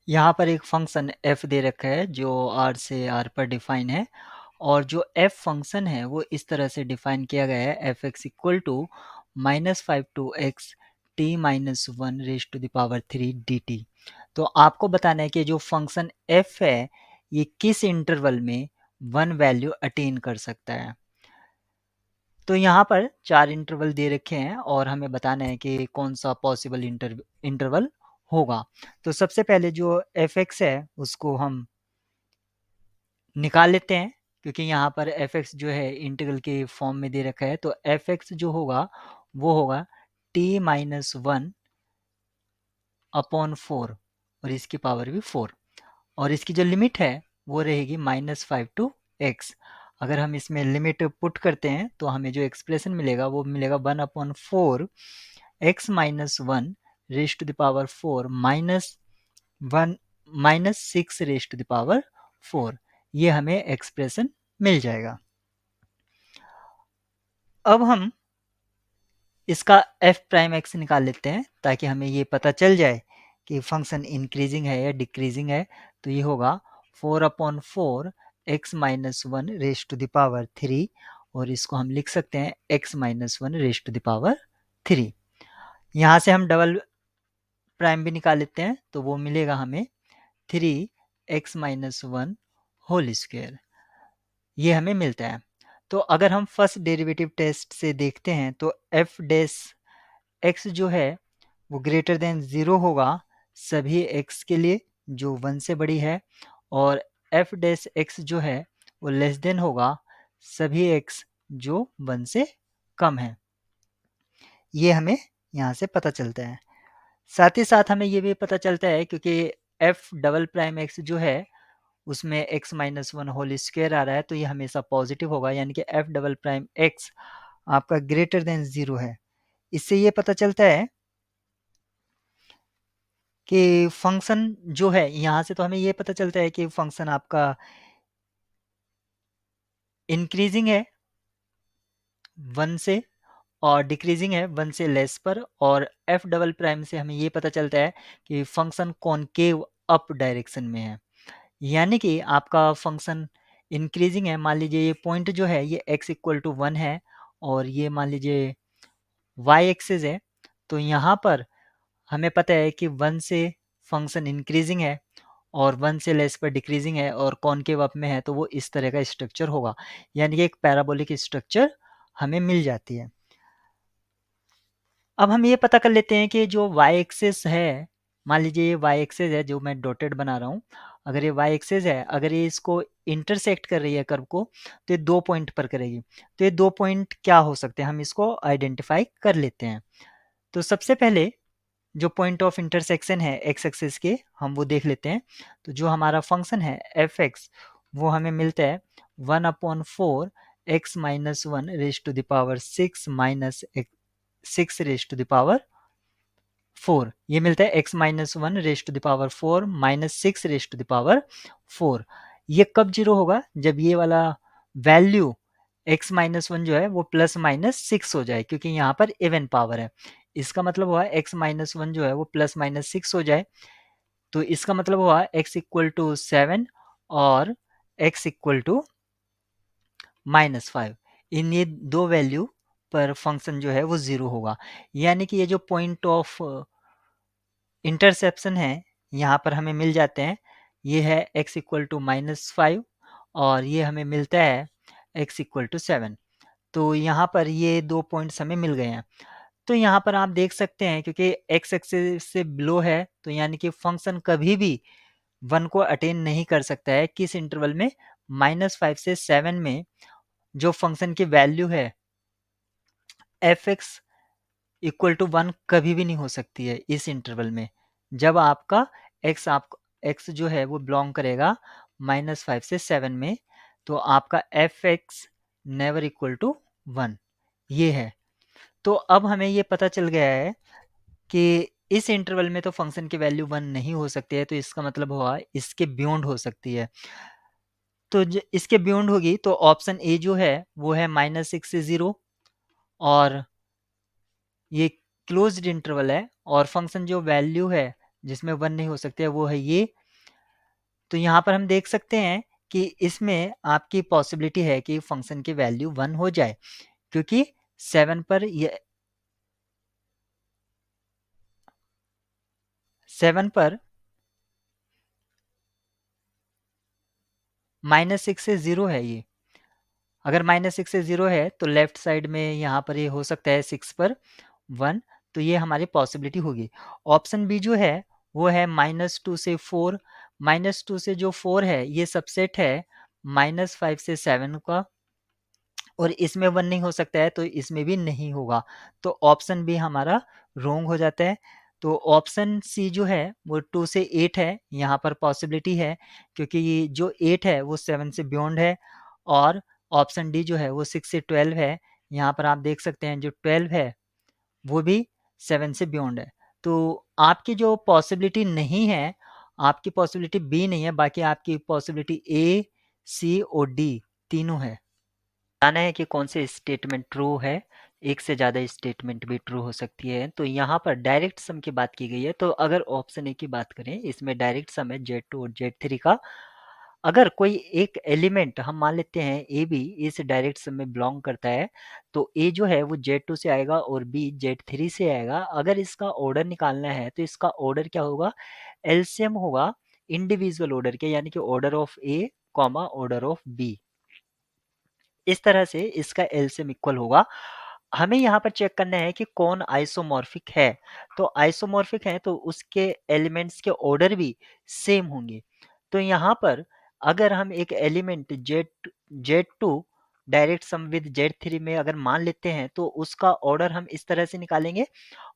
यहाँ पर एक फंक्शन f दे रखा है जो r से r पर डिफाइन है और जो f फंक्शन है वो इस तरह से डिफाइन किया गया है f x equal to -5 t minus one raise to the power 3 dt। तो आपको बताना है कि जो फंक्शन f है ये किस इंटरवल में वन वैल्यू अटेन कर सकता है। तो यहाँ पर चार इंटरवल दे रखे हैं और हमें बताना है कि कौन सा पॉसिबल इंटरवल होगा। तो सबसे पहले जो एफ एक्स है उसको हम निकाल लेते हैं क्योंकि यहाँ पर एफ एक्स जो है इंटीग्रल के फॉर्म में दे रखा है। तो एफ एक्स जो होगा वो होगा T minus one upon four और इसकी पावर भी फोर और इसकी जो लिमिट है वो रहेगी -5 टू x। अगर हम इसमें लिमिट पुट करते हैं तो हमें जो एक्सप्रेशन मिलेगा वो मिलेगा 1/4 x minus one raise to the power four minus one minus six raise to the power four. ये हमें एक्सप्रेशन मिल जाएगा। अब हम इसका एफ प्राइम एक्स निकाल लेते हैं ताकि हमें ये पता चल जाए कि फंक्शन इंक्रीजिंग है या डिक्रीजिंग है। तो ये होगा 4/4 x minus one raise to the power three और इसको हम लिख सकते हैं x minus one raise to the power three. यहाँ से हम डबल प्राइम भी निकाल लेते हैं तो वो मिलेगा हमें 3x minus one whole square. ये हमें मिलता है। तो अगर हम फर्स्ट डेरिवेटिव टेस्ट से देखते हैं तो एफ डैश एक्स जो है वो ग्रेटर देन ज़ीरो होगा सभी एक्स के लिए जो वन से बड़ी है और एफ डैश एक्स जो है वो लेस देन होगा सभी एक्स जो वन से कम है। ये हमें यहाँ से पता चलता है। साथ ही साथ हमें ये भी पता चलता है क्योंकि एफ डबल प्राइम एक्स जो है उसमें x minus one whole square आ रहा है तो ये हमेशा पॉजिटिव होगा यानी कि एफ डबल प्राइम एक्स आपका ग्रेटर देन ज़ीरो है। इससे ये पता चलता है कि फंक्शन जो है यहाँ से तो हमें ये पता चलता है कि फंक्शन आपका इंक्रीजिंग है वन से और डिक्रीजिंग है वन से लेस पर और एफ डबल प्राइम से हमें ये पता चलता है कि फंक्शन कॉनकेव अप डायरेक्शन में है। यानी कि आपका फंक्शन इंक्रीजिंग है। मान लीजिए ये पॉइंट जो है ये x इक्वल टू वन है और ये मान लीजिए y एक्सिस है। तो यहाँ पर हमें पता है कि वन से फंक्शन इंक्रीजिंग है और वन से लेस पर डिक्रीजिंग है और कॉनकेव अप में है तो वो इस तरह का स्ट्रक्चर होगा यानी कि एक पैराबोलिक स्ट्रक्चर हमें मिल जाती है। अब हम ये पता कर लेते हैं कि जो y एक्सिस है मान लीजिए ये y एक्सिस है जो मैं डॉटेड बना रहा हूँ। अगर ये y एक्सिस है अगर ये इसको इंटरसेक्ट कर रही है कर्व को तो ये दो पॉइंट पर करेगी। तो ये दो पॉइंट क्या हो सकते हैं हम इसको आइडेंटिफाई कर लेते हैं। तो सबसे पहले जो पॉइंट ऑफ इंटरसेक्शन है एक्स एक्सिस के हम वो देख लेते हैं। तो जो हमारा फंक्शन है एफ एक्स वो हमें मिलता है 1/4 x minus one raise to the power six minus six raise to the power four. ये मिलता है x minus one raise to the power four minus six raise to the power four. ये कब zero होगा जब ये वाला value x minus one जो है वो प्लस माइनस सिक्स हो जाए क्योंकि यहाँ पर इवन पावर है। इसका मतलब हुआ x माइनस वन जो है वो प्लस माइनस सिक्स हो जाए तो इसका मतलब हुआ x इक्वल टू सेवन और x equal to minus five. इन ये दो वैल्यू पर फंक्शन जो है वो ज़ीरो होगा। यानी कि ये जो पॉइंट ऑफ इंटरसेप्शन है यहाँ पर हमें मिल जाते हैं। ये है x equal to minus five और ये हमें मिलता है x इक्वल टू सेवन। तो यहाँ पर ये दो पॉइंट्स हमें मिल गए हैं। तो यहाँ पर आप देख सकते हैं क्योंकि x एक्सिस से बिलो है तो यानी कि फंक्शन कभी भी वन को अटेन नहीं कर सकता है। किस इंटरवल में -5 से 7 में जो फंक्शन की वैल्यू है f x equal to one कभी भी नहीं हो सकती है इस इंटरवल में। जब आपका एक्स जो है वो बिलोंग करेगा -5 से 7 में तो आपका f x never equal to one. ये है। तो अब हमें ये पता चल गया है कि इस इंटरवल में तो फंक्शन की वैल्यू वन नहीं हो सकती है तो इसका मतलब हुआ इसके बियॉन्ड हो सकती है। तो इसके बियॉन्ड होगी तो ऑप्शन ए जो है वो है -6 से 0 और ये क्लोज्ड इंटरवल है और फंक्शन जो वैल्यू है जिसमें 1 नहीं हो सकते वो है ये। तो यहाँ पर हम देख सकते हैं कि इसमें आपकी पॉसिबिलिटी है कि फंक्शन की वैल्यू 1 हो जाए, क्योंकि 7 पर ये 7 पर -6 से 0 है ये। अगर -6 से 0 है तो लेफ्ट साइड में यहाँ पर ये हो सकता है 6 पर 1, तो ये हमारी पॉसिबिलिटी होगी। ऑप्शन बी जो है वो है -2 से 4। -2 से जो 4 है ये सबसेट है -5 से 7 का, और इसमें 1 नहीं हो सकता है तो इसमें भी नहीं होगा। तो ऑप्शन बी हमारा रोंग हो जाता है। तो ऑप्शन सी जो है वो 2 से 8 है, यहाँ पर पॉसिबिलिटी है, क्योंकि ये जो 8 है वो 7 से बियॉन्ड है। और ऑप्शन डी जो है वो 6 से 12 है, यहाँ पर आप देख सकते हैं जो 12 है वो भी 7 से बियॉन्ड है। तो आपकी जो पॉसिबिलिटी नहीं है, आपकी पॉसिबिलिटी बी नहीं है, बाकी आपकी पॉसिबिलिटी ए, सी और डी तीनों है। बताना है कि कौन से स्टेटमेंट ट्रू है। एक से ज़्यादा स्टेटमेंट भी ट्रू हो सकती है। तो यहाँ पर डायरेक्ट सम की बात की गई है। तो अगर ऑप्शन ए की बात करें, इसमें डायरेक्ट सम है Z2 और Z3 का। अगर कोई एक एलिमेंट हम मान लेते हैं ए बी इस डायरेक्ट सम में बिलोंग करता है, तो ए जो है वो Z2 से आएगा और बी Z3 से आएगा। अगर इसका ऑर्डर निकालना है तो इसका ऑर्डर क्या होगा? एलसीएम होगा इंडिविजुअल ऑर्डर के, यानी कि order of A comma order of B. इस तरह से इसका एलसीएम इक्वल होगा। हमें यहाँ पर चेक करना है कि कौन आइसोमॉर्फिक है। तो आइसोमॉर्फिक है तो उसके एलिमेंट्स के ऑर्डर भी सेम होंगे। तो यहाँ पर अगर हम एक element Z2 direct sum with Z3 में अगर मान लेते हैं तो उसका ऑर्डर हम इस तरह से निकालेंगे,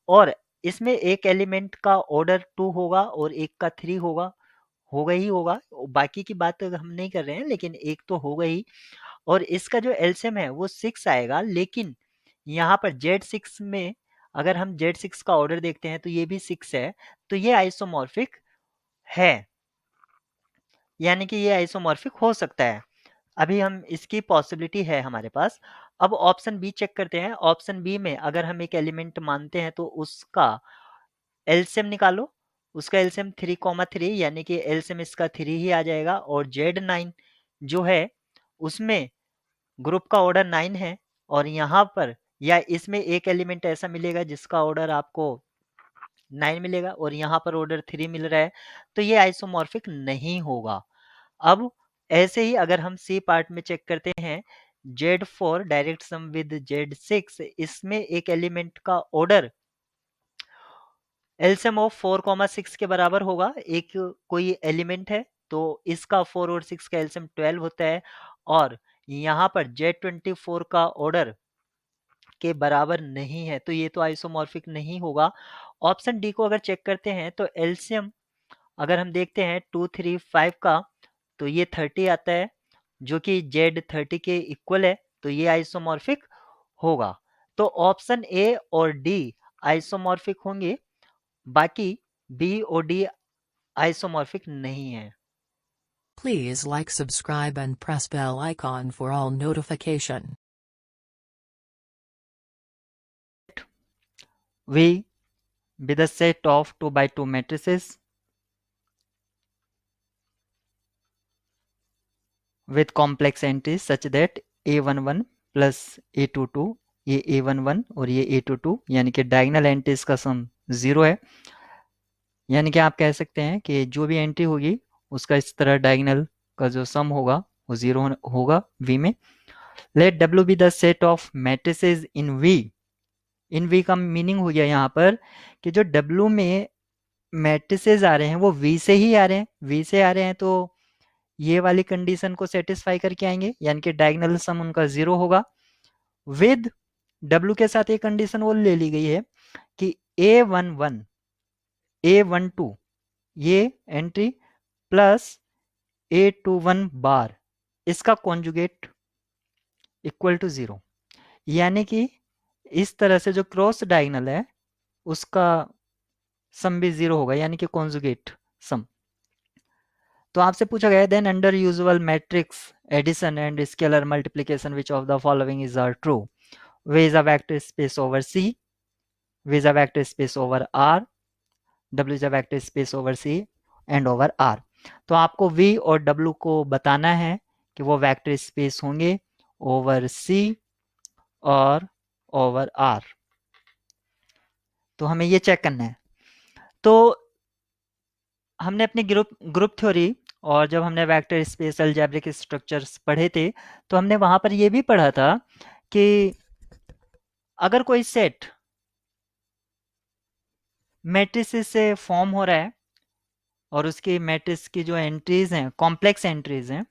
और इसमें एक एलिमेंट का ऑर्डर 2 होगा और एक का 3 होगा, होगा ही होगा। बाकी की बात हम नहीं कर रहे हैं, लेकिन एक तो होगा ही। और इसका जो एलसीएम है वो 6 आएगा, लेकिन यहाँ पर Z6 में अगर हम Z6 का ऑर्डर देखते हैं तो ये भी 6 है, तो ये आइसोमॉर्फिक है, यानी कि ये आइसोमॉर्फिक हो सकता है। अभी हम इसकी पॉसिबिलिटी है हमारे पास। अब ऑप्शन बी चेक करते हैं। ऑप्शन बी में अगर हम एक एलिमेंट मानते हैं तो उसका एलसीएम निकालो। उसका एलसीएम 3,3, यानी कि एलसीएम इसका 3 ही आ जाएगा। और Z9 जो है उसमें ग्रुप का ऑर्डर 9 है, और यहाँ पर या इसमें एक एलिमेंट ऐसा मिलेगा जिसका ऑर्डर आपको 9 मिलेगा और यहाँ पर ऑर्डर 3 मिल रहा है, तो ये आइसोमॉर्फिक नहीं होगा। अब ऐसे ही अगर हम सी पार्ट में चेक करते हैं, Z4 direct sum with Z6, इसमें एक एलिमेंट का ऑर्डर एलसीएम ऑफ 4,6 के बराबर होगा। एक कोई एलिमेंट है तो इसका 4 और 6 का एलसीएम 12 होता है, और यहाँ पर Z24 का ऑर्डर के बराबर नहीं है, तो ये तो आइसोमॉर्फिक नहीं होगा। ऑप्शन डी को अगर चेक करते हैं तो एलसीएम अगर हम देखते हैं 2, 3, 5 का, तो ये 30 आता है, जो कि Z30 के इक्वल है, तो ये आइसोमॉर्फिक होगा। तो ऑप्शन ए और डी आइसोमॉर्फिक होंगे, बाकी बी और डी आइसोमॉर्फिक नहीं है। Please like, subscribe and press bell icon for all notification. V with a set of 2 by 2 matrices with complex entries such that A11 plus A22, ये A11 और ये A22, यानी कि डायगोनल एंट्रीज का सम 0 है। यानी कि आप कह सकते हैं कि जो भी एंट्री होगी उसका इस तरह डायगोनल का जो सम होगा वो 0 होगा V में। Let W be the set of matrices in V। In V का मीनिंग हो गया यहाँ पर कि जो W में मैट्रिसेस आ रहे हैं वो V से ही आ रहे हैं। V से आ रहे हैं तो ये वाली कंडीशन को सेटिस्फाई करके आएंगे, यानी कि डायगोनल सम उनका 0 होगा। विद W के साथ एक कंडीशन वो ले ली गई है कि A11 A12 ये एंट्री प्लस A21 बार इसका कॉन्जुगेट इक्वल टू 0, यानी कि इस तरह से जो क्रॉस डायगोनल है उसका सम भी 0 होगा, यानी कि कॉन्जुगेट सम। तो आपसे पूछा गया then under usual matrix addition and scalar multiplication which of the following is are true. V is a vector space over C, V is a vector space over R, W is a vector space over C and over R। तो आपको V और W को बताना है कि वो vector space होंगे over C और ओवर R। तो हमें ये चेक करना है। तो हमने अपनी ग्रुप ग्रुप थ्योरी और जब हमने वेक्टर स्पेस अलजेब्रिक स्ट्रक्चर्स पढ़े थे, तो हमने वहां पर ये भी पढ़ा था कि अगर कोई सेट मैट्रिसेस से फॉर्म हो रहा है और उसकी मैट्रिक्स की जो एंट्रीज हैं कॉम्प्लेक्स एंट्रीज हैं,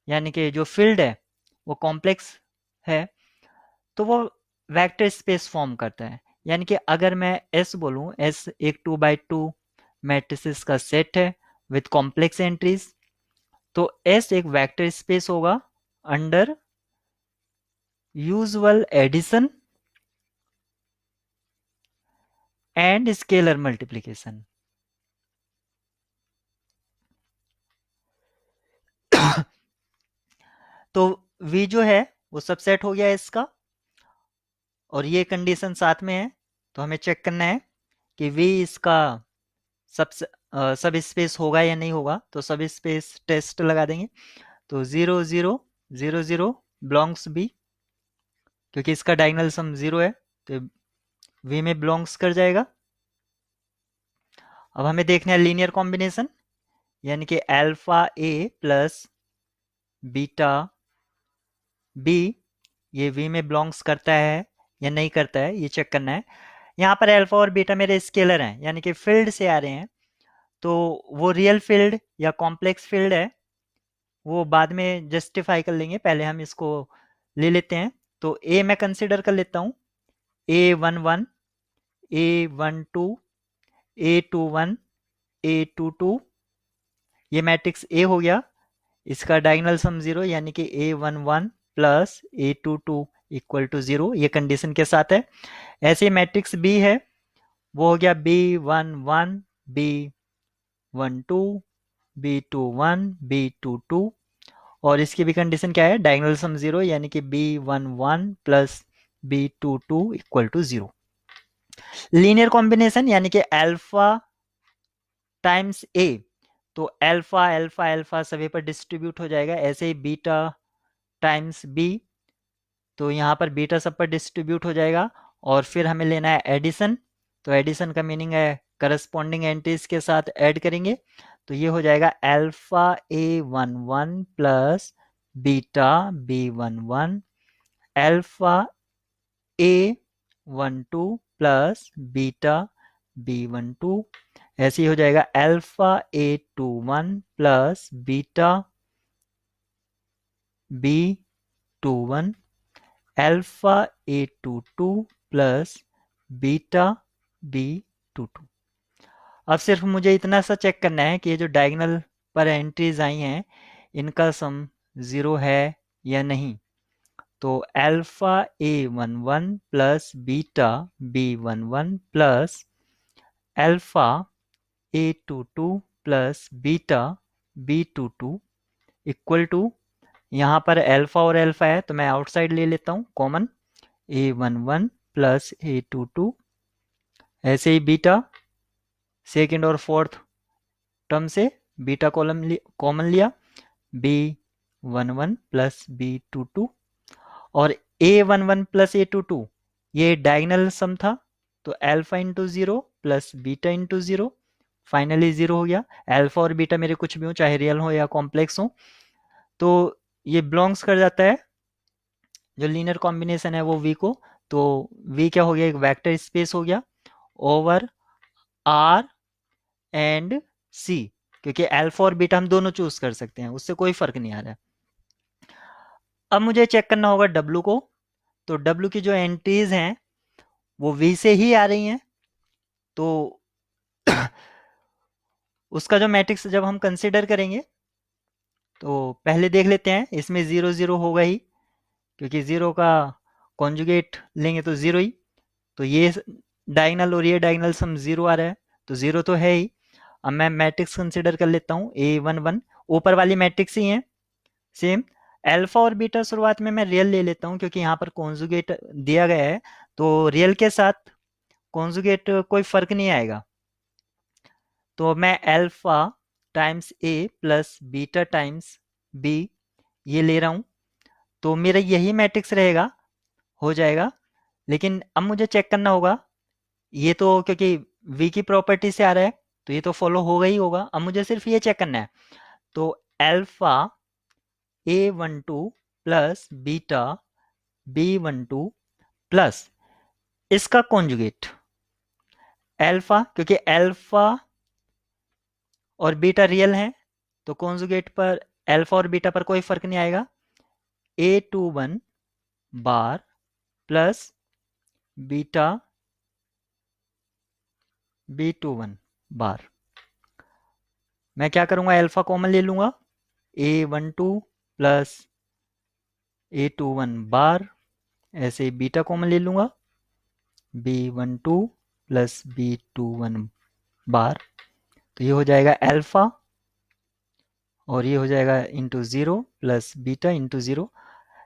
यानी कि जो फील्ड है वो कॉम्प्लेक्स है, तो वो वेक्टर स्पेस फॉर्म करता है। यानी कि अगर मैं S बोलूं, S एक 2x2 मैट्रिसेस का सेट है विथ कॉम्प्लेक्स एंट्रीज, तो S एक वेक्टर स्पेस होगा under usual addition and scalar multiplication. तो V जो है वो सबसेट हो गया इसका, और ये कंडीशन साथ में है। तो हमें चेक करना है कि V इसका सब स्पेस होगा या नहीं होगा। तो सब स्पेस टेस्ट लगा देंगे। तो 0 0 0 0 बिलोंग्स बी, क्योंकि इसका डायगोनल सम 0 है तो V में बिलोंग्स कर जाएगा। अब हमें देखना है लीनियर कॉम्बिनेशन, यानी कि अल्फा ए प्लस बीटा बी, ये V में बिलोंग्स करता है या नहीं करता है, ये चेक करना है। यहाँ पर अल्फा और बीटा मेरे स्केलर हैं, यानी कि फील्ड से आ रहे हैं। तो वो रियल फील्ड या कॉम्प्लेक्स फील्ड है वो बाद में जस्टिफाई कर लेंगे, पहले हम इसको ले लेते हैं। तो ए मैं कंसिडर कर लेता हूँ, A11, A12, A21, A22, ये मैट्रिक्स ए हो गया। इसका डायगोनल सम 0, यानी कि A11 plus A22 equal to 0, ये कंडीशन के साथ है। ऐसे मैट्रिक्स बी है, वो हो गया B11, B12, B21, B22, और इसकी भी कंडीशन क्या है, डायगोनल सम 0, यानी कि B11 plus B22 equal to 0। Linear combination यानी कि अल्फा टाइम्स ए, तो अल्फा अल्फा अल्फा सभी पर डिस्ट्रीब्यूट हो जाएगा। ऐसे ही बीटा टाइम्स बी, तो यहाँ पर बीटा सब पर डिस्ट्रीब्यूट हो जाएगा। और फिर हमें लेना है एडिशन, तो एडिशन का मीनिंग है करस्पॉन्डिंग एंट्रीज के साथ ऐड करेंगे। तो ये हो जाएगा alpha A11 plus beta B11, alpha A12 plus beta B12, ऐसे ही हो जाएगा alpha A21 plus beta B21, alpha A22 plus beta B22। अब सिर्फ मुझे इतना सा चेक करना है कि ये जो डायगोनल पर एंट्रीज आई हैं इनका सम 0 है या नहीं। तो alpha A11 plus beta B11 plus alpha A22 plus beta B22 equal to, यहाँ पर अल्फा और अल्फा है तो मैं आउटसाइड ले लेता हूँ कॉमन, A11 प्लस A22, ऐसे ही बीटा सेकेंड और फोर्थ टर्म से बीटा कॉमन लिया, B11 प्लस B22, और A11 प्लस A22 ये डायगोनल सम था, तो alpha into 0 plus beta into 0, finally 0 हो गया। अल्फा और बीटा मेरे कुछ भी हो, चाहे रियल हो या कॉम्प्लेक्स हो, तो ये बिलोंग्स कर जाता है जो लीनियर कॉम्बिनेशन है वो V को। तो V क्या हो गया, एक वेक्टर स्पेस हो गया ओवर R एंड C, क्योंकि अल्फा और बीटा हम दोनों चूज कर सकते हैं, उससे कोई फर्क नहीं आ रहा है। अब मुझे चेक करना होगा W को। तो W की जो एंट्रीज हैं वो V से ही आ रही हैं, तो उसका जो मैट्रिक्स जब हम कंसिडर करेंगे तो पहले देख लेते हैं, इसमें 0 0 होगा ही, क्योंकि 0 का कॉन्जुगेट लेंगे तो 0 ही। तो ये डायगोनल और ये डायगोनल सम 0 आ रहा है, तो 0 तो है ही। अब मैं मैट्रिक्स कंसिडर कर लेता हूँ A11, ऊपर वाली मैट्रिक्स ही है सेम। अल्फा और बीटा शुरुआत में मैं रियल ले लेता हूँ, क्योंकि यहाँ पर कॉन्जुगेट दिया गया है, तो रियल के साथ कॉन्जुगेट कोई फर्क नहीं आएगा। तो मैं अल्फा टाइम्स ए प्लस बीटा टाइम्स बी ये ले रहा हूँ, तो मेरा यही मैट्रिक्स रहेगा, हो जाएगा। लेकिन अब मुझे चेक करना होगा, ये तो क्योंकि वी की प्रॉपर्टी से आ रहा है तो ये तो फॉलो होगा ही होगा। अब मुझे सिर्फ ये चेक करना है, तो alpha A12 plus beta B12 plus इसका कॉन्जुगेट अल्फा, क्योंकि अल्फा और बीटा रियल हैं तो कॉन्जुगेट पर अल्फा और बीटा पर कोई फर्क नहीं आएगा। A21 बार प्लस बीटा B21 बार। मैं क्या करूंगा, अल्फा कॉमन ले लूंगा, A12 प्लस A21 बार, ऐसे ही बीटा कॉमन ले लूंगा, B12 प्लस B21 बार। तो ये हो जाएगा अल्फा और ये हो जाएगा into zero plus beta into zero.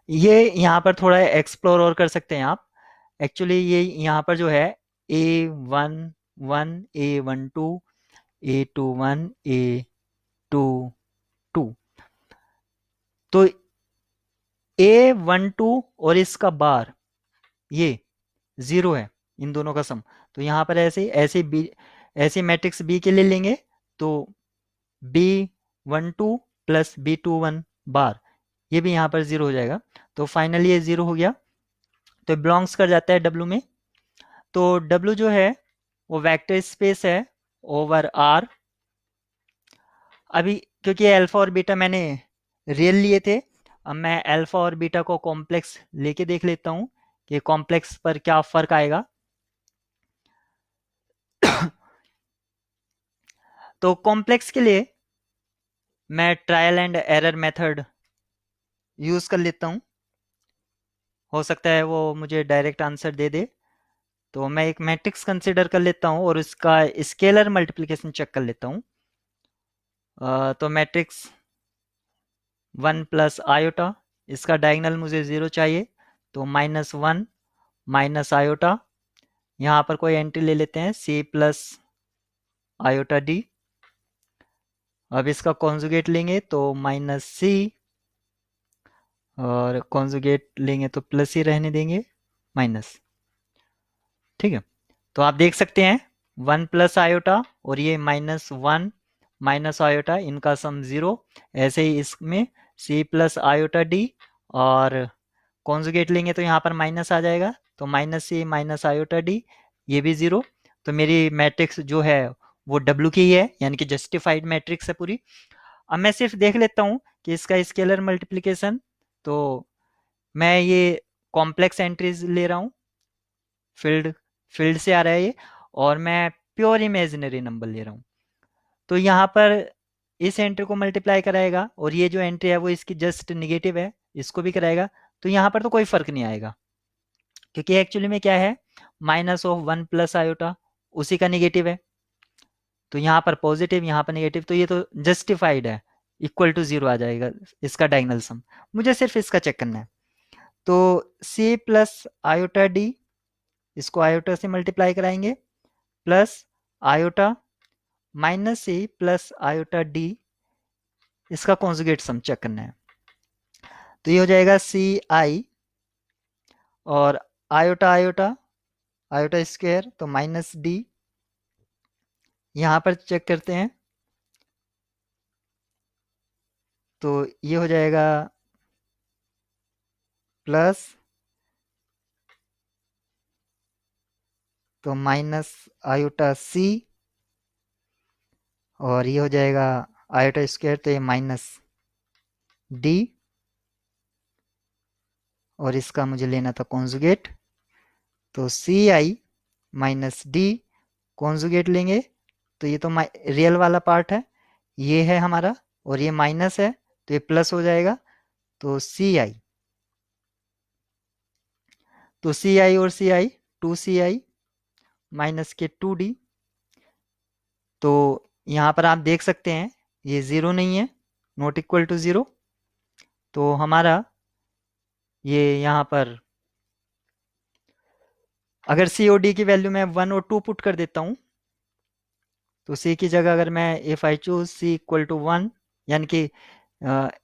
ये यहाँ पर थोड़ा एक्सप्लोर और कर सकते हैं आप। एक्चुअली ये यहाँ पर जो है A11 A12 A21 A22, तो A12 और इसका बार ये ज़ीरो है, इन दोनों का सम। तो यहाँ पर ऐसे ऐसे बी, ऐसे मैट्रिक्स बी के लिए लेंगे तो B12 प्लस B21 बार ये भी यहाँ पर ज़ीरो हो जाएगा। तो फाइनली ये ज़ीरो हो गया, तो बिलोंग्स कर जाता है W में। तो W जो है वो वेक्टर स्पेस है ओवर R। अभी क्योंकि अल्फा और बीटा मैंने रियल लिए थे, अब मैं अल्फा और बीटा को कॉम्प्लेक्स लेके देख लेता हूँ कि कॉम्प्लेक्स पर क्या फर्क आएगा। तो कॉम्प्लेक्स के लिए मैं trial and error method use कर लेता हूँ, हो सकता है वो मुझे डायरेक्ट आंसर दे दे। तो मैं एक मैट्रिक्स कंसिडर कर लेता हूँ और उसका स्केलर मल्टीप्लिकेशन चेक कर लेता हूँ। तो मैट्रिक्स 1 प्लस आयोटा, इसका डायगनल मुझे 0 चाहिए, तो -1 माइनस आयोटा, यहाँ पर कोई एंट्री ले लेते हैं C प्लस आयोटा डी। अब इसका कॉन्जुगेट लेंगे तो -C, और कॉन्जुगेट लेंगे तो प्लस ही रहने देंगे, माइनस। ठीक है, तो आप देख सकते हैं 1 प्लस आयोटा और ये -1 माइनस आयोटा, इनका सम 0। ऐसे ही इसमें C प्लस आयोटा डी, और कॉन्जुगेट लेंगे तो यहाँ पर माइनस आ जाएगा, तो -C माइनस आयोटा डी, ये भी 0। तो मेरी मैट्रिक्स जो है वो W की ही है, यानी कि जस्टिफाइड मैट्रिक्स है पूरी। अब मैं सिर्फ देख लेता हूँ कि इसका स्केलर मल्टीप्लिकेशन, तो मैं ये कॉम्प्लेक्स एंट्रीज ले रहा हूँ, फील्ड फील्ड से आ रहा है ये, और मैं प्योर इमेजिनरी नंबर ले रहा हूँ। तो यहाँ पर इस एंट्री को मल्टीप्लाई कराएगा और ये जो एंट्री है वो इसकी जस्ट निगेटिव है, इसको भी कराएगा। तो यहाँ पर तो कोई फर्क नहीं आएगा, क्योंकि एक्चुअली में क्या है, -1 प्लस आयोटा उसी का निगेटिव है। तो यहाँ पर पॉजिटिव, यहाँ पर नेगेटिव, तो ये तो जस्टिफाइड है, इक्वल टू 0 आ जाएगा इसका डायगोनल सम। मुझे सिर्फ इसका चेक करना है। तो C प्लस आयोटा डी, इसको आयोटा से मल्टीप्लाई कराएंगे, plus iota -C plus iota D, इसका कॉन्जुगेट सम चेक करना है। तो ये हो जाएगा CI और आयोटा आयोटा आयोटा स्क्वायर, तो -D। यहाँ पर चेक करते हैं, तो ये हो जाएगा प्लस, तो माइनस आयोटा C, और ये हो जाएगा आयोटा स्क्वायर, तो ये -D, और इसका मुझे लेना था कॉन्जुगेट, तो CI -D कॉन्जुगेट लेंगे तो ये तो रियल वाला पार्ट है, ये है हमारा, और ये माइनस है तो ये प्लस हो जाएगा, तो CI, तो CI और CI 2CI माइनस के 2D। तो यहाँ पर आप देख सकते हैं ये 0 नहीं है, नॉट इक्वल टू 0। तो हमारा ये यहाँ पर अगर COD की वैल्यू मैं 1 और 2 पुट कर देता हूँ, तो सी की जगह अगर मैं if I choose c equal to 1, यानी कि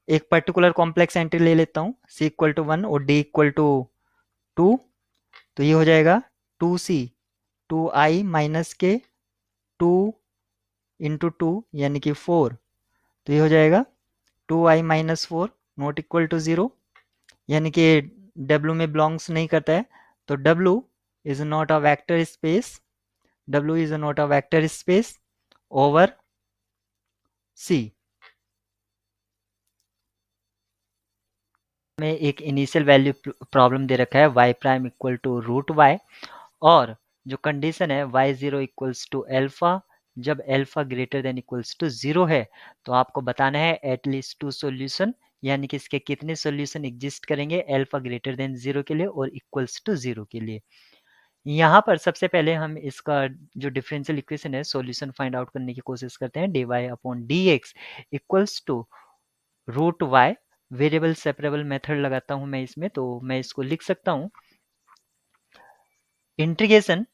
एक पर्टिकुलर कॉम्प्लेक्स एंट्री ले लेता हूँ, सी इक्वल टू 1 और डी इक्वल टू 2, तो ये हो जाएगा 2c 2i माइनस के 2 इंटू 2 यानी कि 4, तो ये हो जाएगा 2i minus 4 not equal to 0, यानी कि W में बिलोंग्स नहीं करता है, तो W is not a vector space, W is not a vector space over C। में एक इनिशियल वैल्यू प्रॉब्लम दे रखा है y prime equal to root y, और जो कंडीशन है y0 इक्वल्स टू एल्फा, जब alpha greater than equals to 0 है, तो आपको बताना है एटलीस्ट 2 सॉल्यूशन, यानी कि इसके कितने सॉल्यूशन एग्जिस्ट करेंगे एल्फा ग्रेटर देन 0 के लिए और इक्वल्स टू 0 के लिए। यहाँ पर सबसे पहले हम इसका जो डिफरेंशियल इक्वेशन है सॉल्यूशन फाइंड आउट करने की कोशिश करते हैं। dy upon dx equals to root y, variable separable method लगाता हूं मैं इसमें, तो मैं इसको लिख सकता हूं integration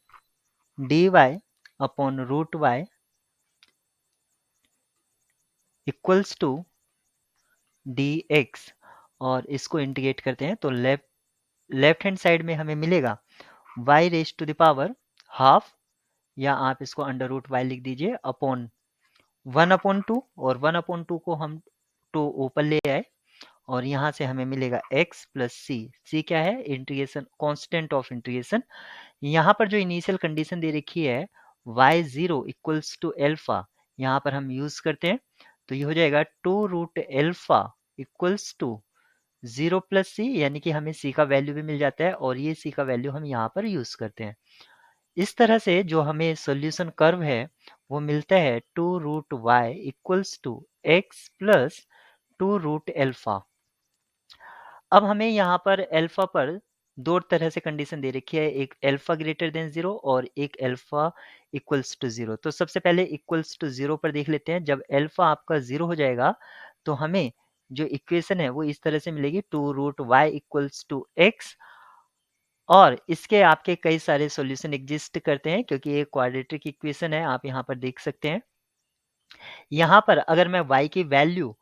dy upon root y equals to dx, और इसको इंटीग्रेट करते हैं तो लेफ्ट हैंड साइड में हमें मिलेगा y raise to the power half, या आप इसको अंडर रूट y लिख दीजिए, अपॉन 1/2, और 1/2 को हम 2 ऊपर ले आए, और यहाँ से हमें मिलेगा x प्लस सी क्या है, इंटीग्रेशन कांस्टेंट ऑफ इंटीग्रेशन। यहाँ पर जो इनिशियल कंडीशन दे रखी है y0 इक्वल्स टू एल्फा, यहाँ पर हम यूज करते हैं, तो ये हो जाएगा 2 root alpha equals to 0 plus c, यानी कि हमें सी का वैल्यू भी मिल जाता है, और ये सी का वैल्यू हम यहाँ पर यूज करते हैं। इस तरह से जो हमें सॉल्यूशन कर्व है वो मिलता है 2 root y equals to x plus 2 root alpha. अब हमें यहाँ पर एल्फा पर दो तरह से कंडीशन दे रखी है, एक एल्फा ग्रेटर देन 0 और एक एल्फा इक्वल्स टू 0। तो सबसे पहले इक्वल्स टू 0 पर देख लेते हैं। जब एल्फा आपका 0 हो जाएगा तो हमें जो इक्वेशन है वो इस तरह से मिलेगी 2 root y equals to x, और इसके आपके कई सारे सॉल्यूशन एग्जिस्ट करते हैं क्योंकि ये क्वाड्रेटिक इक्वेशन है, आप यहाँ पर देख सकते हैं। यहाँ पर अगर मैं y की वैल्यू,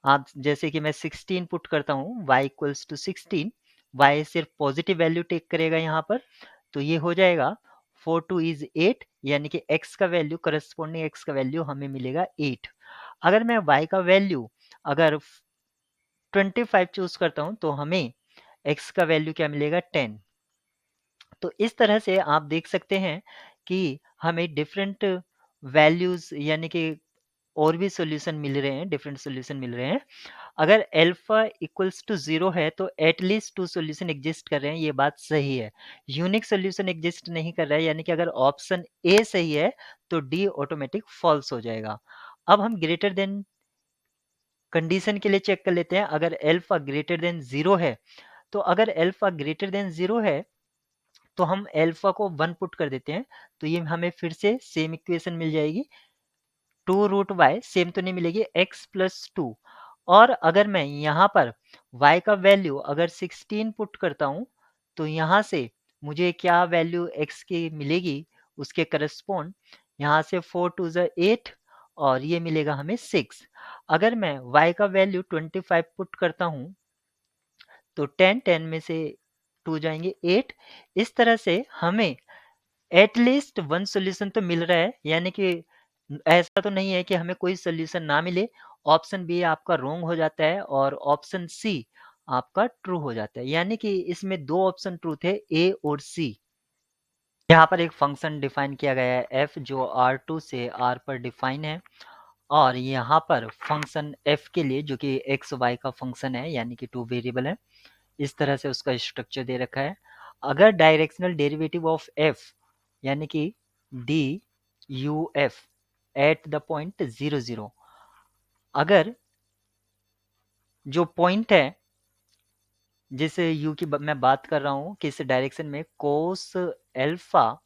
आप जैसे कि मैं 16 पुट करता हूँ, y इक्वल्स टू 16, y सिर्फ पॉजिटिव वैल्यू टेक करेगा यहाँ पर, तो ये हो जाएगा 4 2 इज 8, यानी कि x का वैल्यू करस्पॉन्डिंग x का वैल्यू हमें मिलेगा 8। अगर मैं y का वैल्यू अगर 25 चूज करता हूँ तो हमें x का वैल्यू क्या मिलेगा 10। तो इस तरह से आप देख सकते हैं कि हमें डिफरेंट वैल्यूज, यानी कि और भी सॉल्यूशन मिल रहे हैं, डिफरेंट सॉल्यूशन मिल रहे हैं। अगर एल्फा इक्वल्स टू 0 है तो एटलीस्ट 2 सॉल्यूशन एग्जिस्ट कर रहे हैं, ये बात सही है। यूनिक सॉल्यूशन एग्जिस्ट नहीं कर रहा है, यानी कि अगर ऑप्शन ए सही है तो डी ऑटोमेटिक फॉल्स हो जाएगा। अब हम ग्रेटर देन कंडीशन के लिए चेक कर लेते हैं। अगर एल्फा ग्रेटर देन 0 है, तो अगर एल्फा ग्रेटर देन 0 है तो हम एल्फा को 1 पुट कर देते हैं, तो ये हमें फिर से सेम इक्वेशन मिल जाएगी। 2 रूट वाई सेम तो नहीं मिलेगी, x प्लस 2, और अगर मैं यहाँ पर y का वैल्यू अगर 16 पुट करता हूँ तो यहाँ से मुझे क्या वैल्यू x की मिलेगी, उसके करस्पॉन्ड यहाँ से 4 टू ज़ 8, और ये मिलेगा हमें 6। अगर मैं y का वैल्यू 25 पुट करता हूँ तो 10 10 में से 2 जाएंगे 8। इस तरह से हमें एटलीस्ट वन सॉल्यूशन तो मिल रहा है, यानी कि ऐसा तो नहीं है कि हमें कोई सॉल्यूशन ना मिले। ऑप्शन बी आपका रॉन्ग हो जाता है और ऑप्शन सी आपका ट्रू हो जाता है, यानी कि इसमें दो ऑप्शन ट्रू थे, ए और सी। यहाँ पर एक फंक्शन डिफाइन किया गया है एफ, जो R2 से R पर डिफाइन है, और यहाँ पर फंक्शन एफ के लिए जो कि एक्स वाई का फंक्शन है, यानी कि 2 वेरिएबल है, इस तरह से उसका स्ट्रक्चर दे रखा है। अगर डायरेक्शनल डेरिवेटिव ऑफ एफ, यानी कि D U F at the point 0 0, अगर जो पॉइंट है जिस यू की मैं बात कर रहा हूँ किस डायरेक्शन में, कोस एल्फा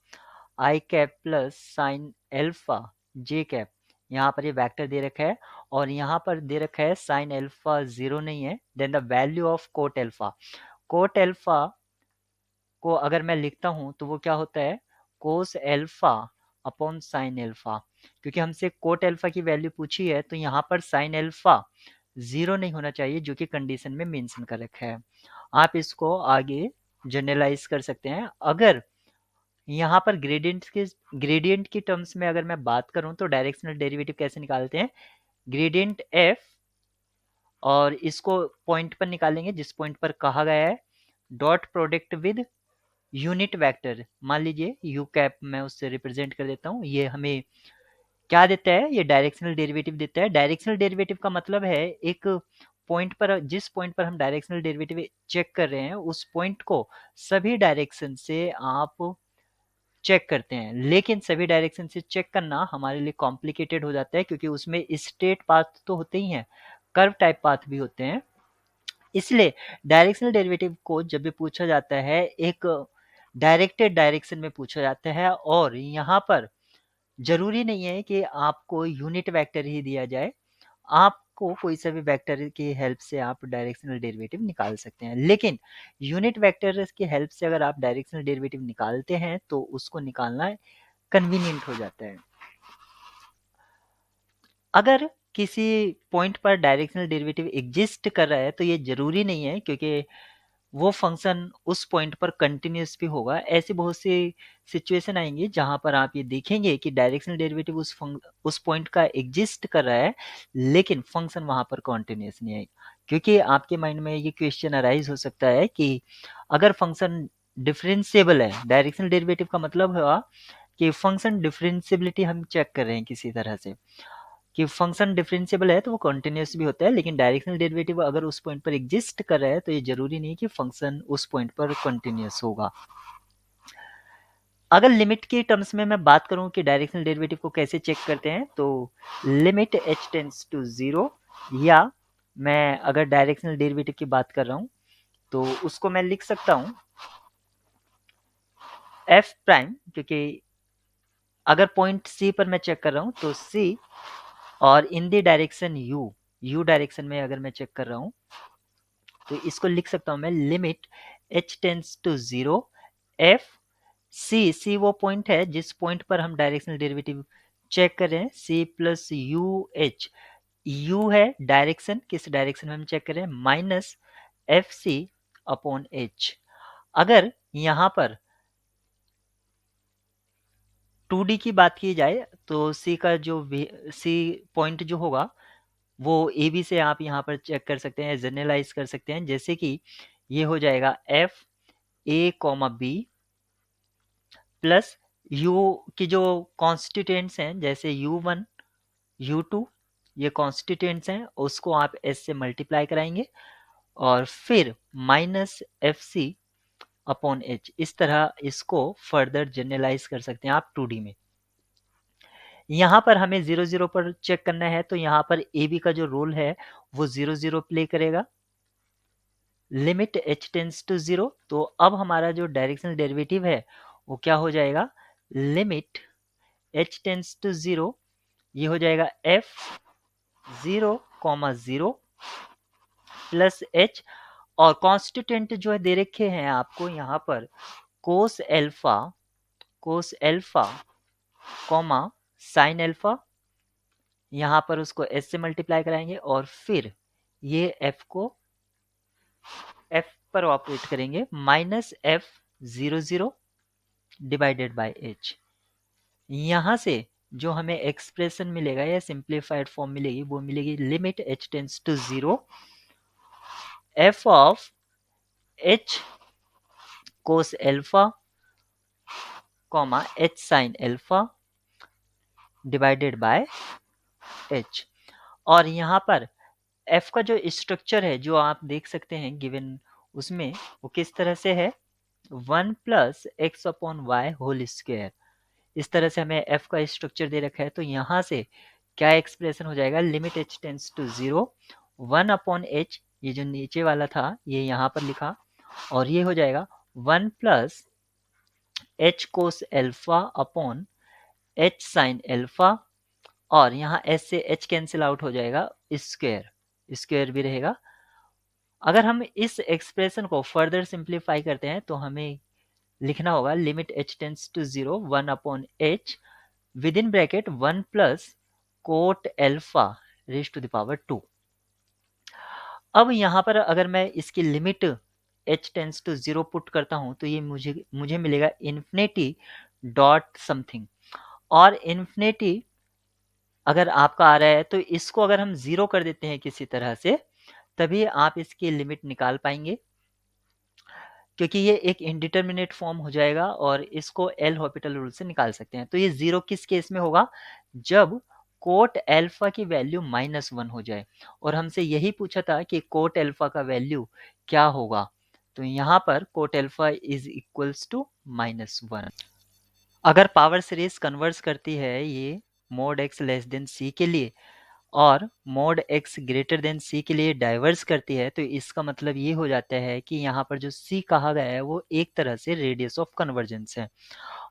आई कैप प्लस साइन एल्फा जे कैप, यहाँ पर ये वेक्टर दे रखा है, और यहाँ पर दे रखा है साइन एल्फा 0 नहीं है, then the value of cot alpha. Cot alpha को अगर मैं लिखता हूं तो वो क्या होता है, कोस एल्फा अपॉन साइन एल्फा। क्योंकि हमसे कोट एल्फा की वैल्यू पूछी है तो यहाँ पर साइन एल्फा 0 नहीं होना चाहिए, जो कि कंडीशन में मेंशन कर रखा है। आप इसको आगे जनरलाइज कर सकते हैं। अगर यहाँ पर ग्रेडियंट की टर्म्स में अगर मैं बात करूं तो डायरेक्शनल डेरिवेटिव कैसे निकालते हैं, ग्रेडियंट एफ, और इसको पॉइंट पर निकालेंगे जिस पॉइंट पर कहा गया है dot product with unit vector. मान लीजिए यू कैप मैं उससे रिप्रेजेंट कर देता हूँ। ये हमें क्या देता है, ये डायरेक्शनल डेरिवेटिव देता है। डायरेक्शनल डेरिवेटिव का मतलब है एक पॉइंट पर, जिस पॉइंट पर हम डायरेक्शनल डेरिवेटिव चेक कर रहे हैं उस पॉइंट को सभी डायरेक्शन से आप चेक करते हैं। लेकिन सभी डायरेक्शन से चेक करना हमारे लिए कॉम्प्लिकेटेड हो जाता है, क्योंकि उसमें स्ट्रेट पाथ तो होते ही हैं, कर्व टाइप पाथ भी होते हैं। इसलिए डायरेक्शनल डेरिवेटिव को जब भी पूछा जाता है एक डायरेक्टेड डायरेक्शन में पूछा जाता है, और यहाँ पर जरूरी नहीं है कि आपको यूनिट वेक्टर ही दिया जाए, आपको कोई सा भी वेक्टर की हेल्प से आप डायरेक्शनल डेरिवेटिव निकाल सकते हैं। लेकिन यूनिट वेक्टर की हेल्प से अगर आप डायरेक्शनल डेरिवेटिव निकालते हैं तो उसको निकालना कन्वीनियंट हो जाता है। अगर किसी पॉइंट पर डायरेक्शनल डेरिवेटिव एग्जिस्ट कर रहा है तो ये जरूरी नहीं है, क्योंकि वो फंक्शन उस पॉइंट पर कंटिन्यूस भी होगा। ऐसी बहुत सी सिचुएशन आएंगी जहां पर आप ये देखेंगे कि डायरेक्शनल डेरिवेटिव उस पॉइंट का एग्जिस्ट कर रहा है, लेकिन फंक्शन वहां पर कंटिन्यूस नहीं है। क्योंकि आपके माइंड में ये क्वेश्चन अराइज हो सकता है कि अगर फंक्शन डिफरेंशिएबल है, डायरेक्शनल डेरिवेटिव का मतलब हुआ कि फंक्शन डिफरेंशिएबिलिटी हम चेक कर रहे हैं किसी तरह से, कि फंक्शन डिफरेंशिएबल है तो वो कंटिन्यूस भी होता है। लेकिन डायरेक्शनल डेरिवेटिव अगर उस पॉइंट पर एग्जिस्ट कर रहा है तो ये जरूरी नहीं कि फंक्शन उस पॉइंट पर कंटिन्यूस होगा। अगर लिमिट की टर्म्स में मैं बात करूं कि डायरेक्शनल डेरिवेटिव को कैसे चेक करते हैं, तो लिमिट h टेंड्स टू 0, या मैं अगर डायरेक्शनल डेरिवेटिव की बात कर रहा हूं तो उसको मैं लिख सकता हूं f प्राइम, क्योंकि अगर पॉइंट c पर मैं चेक कर रहा हूं तो c, और in the direction u direction में अगर मैं चेक कर रहा हूं तो इसको लिख सकता हूं मैं limit h tends to 0 f c वो पॉइंट है जिस पॉइंट पर हम डायरेक्शनल डेरिवेटिव चेक कर रहे हैं, c plus U H, u है डायरेक्शन, किस डायरेक्शन में हम चेक कर रहे हैं, minus F C upon H. अगर यहाँ पर 2D की बात की जाए तो c का जो c पॉइंट जो होगा वो ए बी से आप यहाँ पर चेक कर सकते हैं, जनरलाइज कर सकते हैं। जैसे कि ये हो जाएगा F A comma B plus U की जो कॉन्स्टिट्यूएंट्स हैं, जैसे u1 u2, ये कॉन्स्टिट्यूएंट्स हैं, उसको आप s से मल्टीप्लाई कराएंगे और फिर minus F C upon H. इस तरह इसको फर्दर जनरलाइज कर सकते हैं आप 2D में। यहाँ पर हमें 0 0 पर चेक करना है तो यहाँ पर ए बी का जो रोल है वो 0 0 प्ले करेगा, लिमिट h टेंड्स टू 0। तो अब हमारा जो डायरेक्शनल डेरिवेटिव है वो क्या हो जाएगा, लिमिट h टेंड्स टू 0, ये हो जाएगा f 0 कॉमा 0 प्लस h, और कॉन्स्टिट्यूएंट जो है दे रखे हैं आपको यहाँ पर कोस एल्फा कॉमा साइन एल्फा, यहाँ पर उसको s से मल्टीप्लाई कराएंगे और फिर ये f को f पर ऑपरेट करेंगे, minus f 0 0 divided by h। यहाँ से जो हमें एक्सप्रेशन मिलेगा या सिंप्लीफाइड फॉर्म मिलेगी वो मिलेगी limit h tends to 0 f of h cos alpha comma h sine alpha divided by h। और यहाँ पर f का जो स्ट्रक्चर है जो आप देख सकते हैं गिवन, उसमें वो किस तरह से है, 1 plus X upon Y whole square. इस तरह से हमें f का स्ट्रक्चर दे रखा है। तो यहाँ से क्या एक्सप्रेशन हो जाएगा, limit h tends to 0 1 upon h, ये जो नीचे वाला था ये यहाँ पर लिखा, और ये हो जाएगा 1 plus h cos alpha upon h sine alpha, और यहाँ s से h कैंसिल आउट हो जाएगा, स्क्वायर स्क्वायर भी रहेगा। अगर हम इस एक्सप्रेशन को फर्दर सिंप्लीफाई करते हैं तो हमें लिखना होगा limit h tends to 0 1 upon h with in bracket 1 plus cot alpha raise to the power 2। अब यहाँ पर अगर मैं इसकी limit h tends to 0 put करता हूँ तो ये मुझे मुझे मिलेगा इन्फिनिटी डॉट समथिंग। और इन्फिनिटी अगर आपका आ रहा है तो इसको अगर हम 0 कर देते हैं किसी तरह से, तभी आप इसकी लिमिट निकाल पाएंगे, क्योंकि ये एक इंडिटरमिनेट फॉर्म हो जाएगा और इसको एल हॉपिटल रूल से निकाल सकते हैं। तो ये 0 किस केस में होगा? जब कोट एल्फा की वैल्यू -1 हो जाए। और हमसे यही पूछा था कि कोट एल्फा का वैल्यू क्या होगा। तो यहाँ पर cot alpha is equals to -1। अगर पावर सीरीज कन्वर्स करती है ये mod x less than C के लिए और mod x greater than C के लिए डाइवर्स करती है, तो इसका मतलब ये हो जाता है कि यहाँ पर जो सी कहा गया है वो एक तरह से रेडियस ऑफ कन्वर्जेंस है।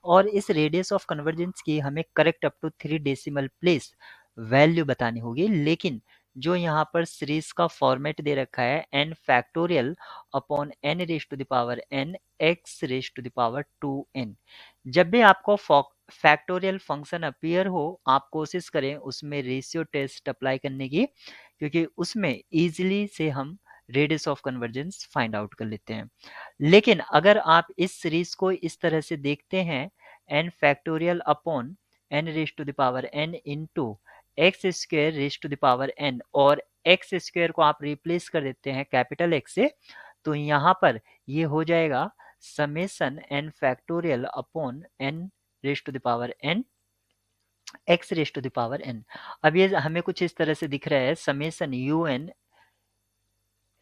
और इस रेडियस ऑफ कन्वर्जेंस की हमें correct up to 3 decimal place value बतानी होगी। लेकिन जो यहाँ पर सीरीज का फॉर्मेट दे रखा है n factorial upon n raise to the power n x raise to the power 2n, जब भी आपको फैक्टोरियल फंक्शन अपीयर हो आप कोशिश करें उसमें रेशियो टेस्ट अप्लाई करने की, क्योंकि उसमें इजीली से हम radius of convergence find out कर लेते हैं। लेकिन अगर आप इस सीरीज को इस तरह से देखते हैं n factorial upon n raise to the power n into X square raise to the power n, और एक्स स्क्वायर को आप रिप्लेस कर देते हैं कैपिटल एक्स से, तो यहाँ पर ये हो जाएगा summation n factorial upon n raise to the power n x raise to the power n। अब ये हमें कुछ इस तरह से दिख रहा है summation un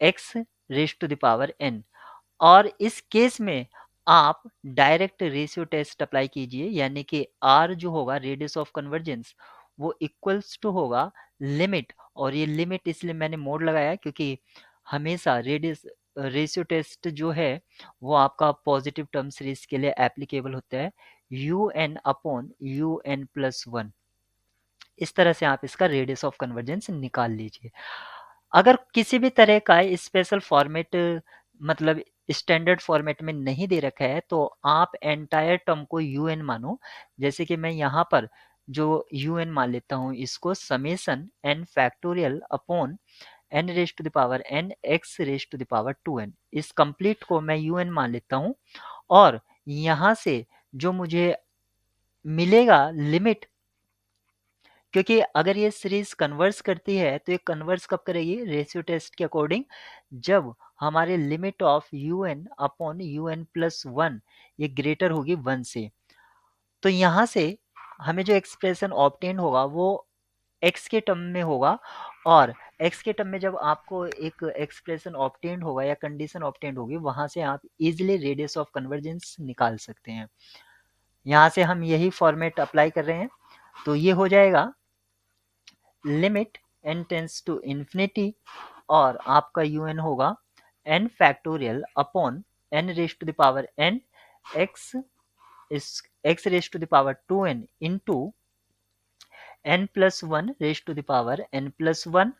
x raise to the power n। और इस केस में आप डायरेक्ट रेशियो टेस्ट अप्लाई कीजिए, यानी कि r जो होगा रेडियस ऑफ कन्वर्जेंस वो इक्वल्स टू होगा लिमिट, और ये लिमिट इसलिए मैंने मोड लगाया क्योंकि हमेशा रेडियस रेशियो टेस्ट जो है वो आपका पॉजिटिव टर्म सीरीज के लिए एप्लीकेबल होता है U N upon U N plus 1। इस तरह से आप इसका रेडियस ऑफ कन्वर्जेंस निकाल लीजिए। अगर किसी भी तरह का स्पेशल फॉर्मेट मतलब स्टैंडर्ड फॉर्मेट में नहीं दे रखा है तो आप एंटायर टर्म को यूएन मानो। जैसे कि मैं यहाँ पर जो यूएन मान लेता हूँ इसको summation N factorial upon N raise to the power N X raise to the power 2n, इस कंप्लीट को मैं यूएन मान लेता हूँ। और यहाँ से जो मुझे मिलेगा लिमिट, क्योंकि अगर ये सीरीज कन्वर्स करती है तो ये कन्वर्स कब करेगी रेशियो टेस्ट के अकॉर्डिंग, जब हमारे limit of U N upon U N plus 1 ये ग्रेटर होगी 1 से। तो यहाँ से हमें जो एक्सप्रेशन ऑब्टेन होगा वो x के टर्म में होगा, और x के टर्म में जब आपको एक एक्सप्रेशन ऑब्टेन होगा या कंडीशन ऑब्टेन होगी वहां से आप इजिली रेडियस ऑफ कन्वर्जेंस निकाल सकते हैं। यहाँ से हम यही फॉर्मेट अप्लाई कर रहे हैं, तो ये हो जाएगा limit n tends to infinity, और आपका un होगा n factorial upon n raise to the power n x x raise to the power 2n into n plus 1 raise to the power n plus 1,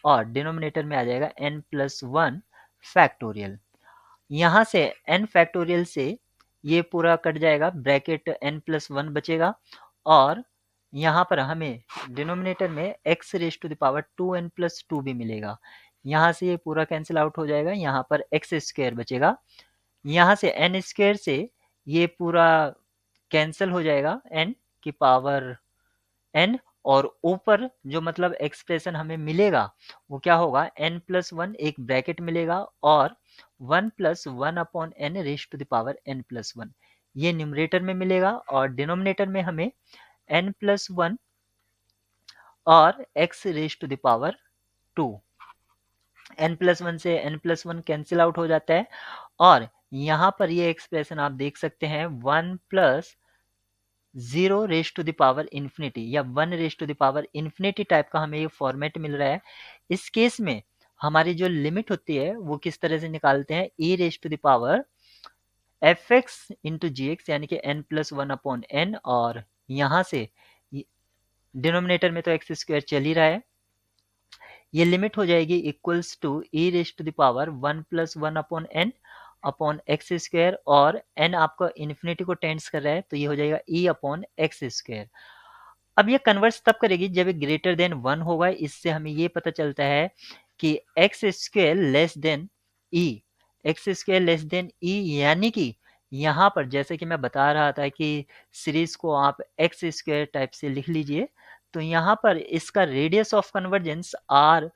और denominator में आ जाएगा n plus 1 factorial. यहाँ से n factorial से ये पूरा cut जाएगा, bracket n plus 1 बचेगा, और यहाँ पर हमें डिनोमिनेटर में x raise to the power 2n plus 2 भी मिलेगा। यहाँ से ये पूरा कैंसिल आउट हो जाएगा, यहाँ पर x स्क्वायर बचेगा। यहाँ से n स्क्वायर से ये पूरा कैंसिल हो जाएगा n की पावर n, और ऊपर जो मतलब एक्सप्रेशन हमें मिलेगा वो क्या होगा n प्लस 1 एक ब्रैकेट मिलेगा, और 1 plus 1 upon n raise to the power n plus 1 ये न्यूमरेटर में मिलेगा, और डिनोमिनेटर में हमें n प्लस 1 और x raise to the power 2। n plus 1 से n प्लस 1 कैंसिल आउट हो जाता है, और यहाँ पर ये एक्सप्रेशन आप देख सकते हैं 1 plus 0 raise to the power infinity या 1 raise to the power infinity type का हमें ये फॉर्मेट मिल रहा है। इस केस में हमारी जो लिमिट होती है वो किस तरह से निकालते हैं, e raise to the power F X into G X, यानी कि n प्लस 1 अपॉन n, और यहाँ से डिनोमिनेटर में तो एक्स स्क्वायर चल ही रहा है, ये लिमिट हो जाएगी equals to e raise to the power 1 plus 1 upon n upon X square, और n आपका इन्फिनिटी को टेंड्स कर रहा है तो ये हो जाएगा e अपॉन एक्स स्क्वायर। अब ये कन्वर्स तब करेगी जब ये ग्रेटर देन 1 होगा। इससे हमें ये पता चलता है कि एक्स स्क्वायर लेस देन ई, एक्स स्क्वायर लेस देन ई, यानी कि यहाँ पर जैसे कि मैं बता रहा था कि सीरीज को आप एक्स स्क्वायर टाइप से लिख लीजिए, तो यहाँ पर इसका radius of convergence r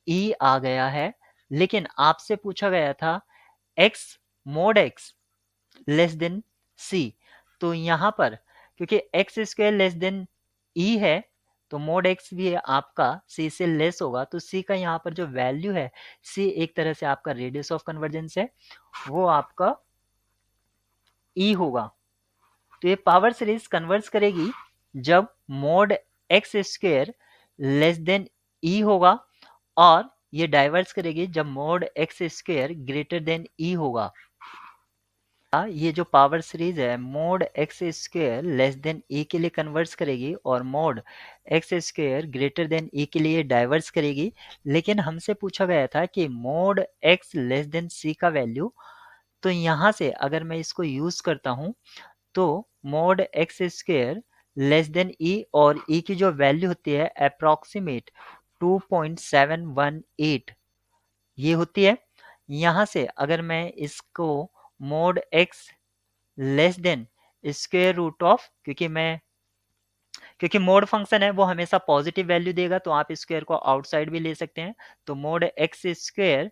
e आ गया है। लेकिन आपसे पूछा गया था x mod x less than c, तो यहाँ पर क्योंकि x square less than e है, तो मोड एक्स भी आपका सी से लेस होगा, तो सी का यहाँ पर जो वैल्यू है, सी एक तरह से आपका रेडियस ऑफ कन्वर्जेंस है, वो आपका ई होगा। तो ये पावर सीरीज कन्वर्स करेगी जब mod x square less than e होगा, और ये डाइवर्स करेगी जब mod x square greater than e होगा। ये जो पावर सीरीज है mod x square less than a के लिए कन्वर्स करेगी और mod x square greater than a के लिए डाइवर्स करेगी। लेकिन हमसे पूछा गया था कि मोड एक्स लेस देन सी का वैल्यू, तो यहाँ से अगर मैं इसको यूज करता हूँ तो mod x square less than e, और ई की जो वैल्यू होती है अप्रोक्सीमेट 2.718 ये होती है। यहाँ से अगर मैं इसको mod x less than square root of, क्योंकि मोड फंक्शन है वो हमेशा पॉजिटिव वैल्यू देगा, तो आप स्क्वायर को आउटसाइड भी ले सकते हैं, तो mod x square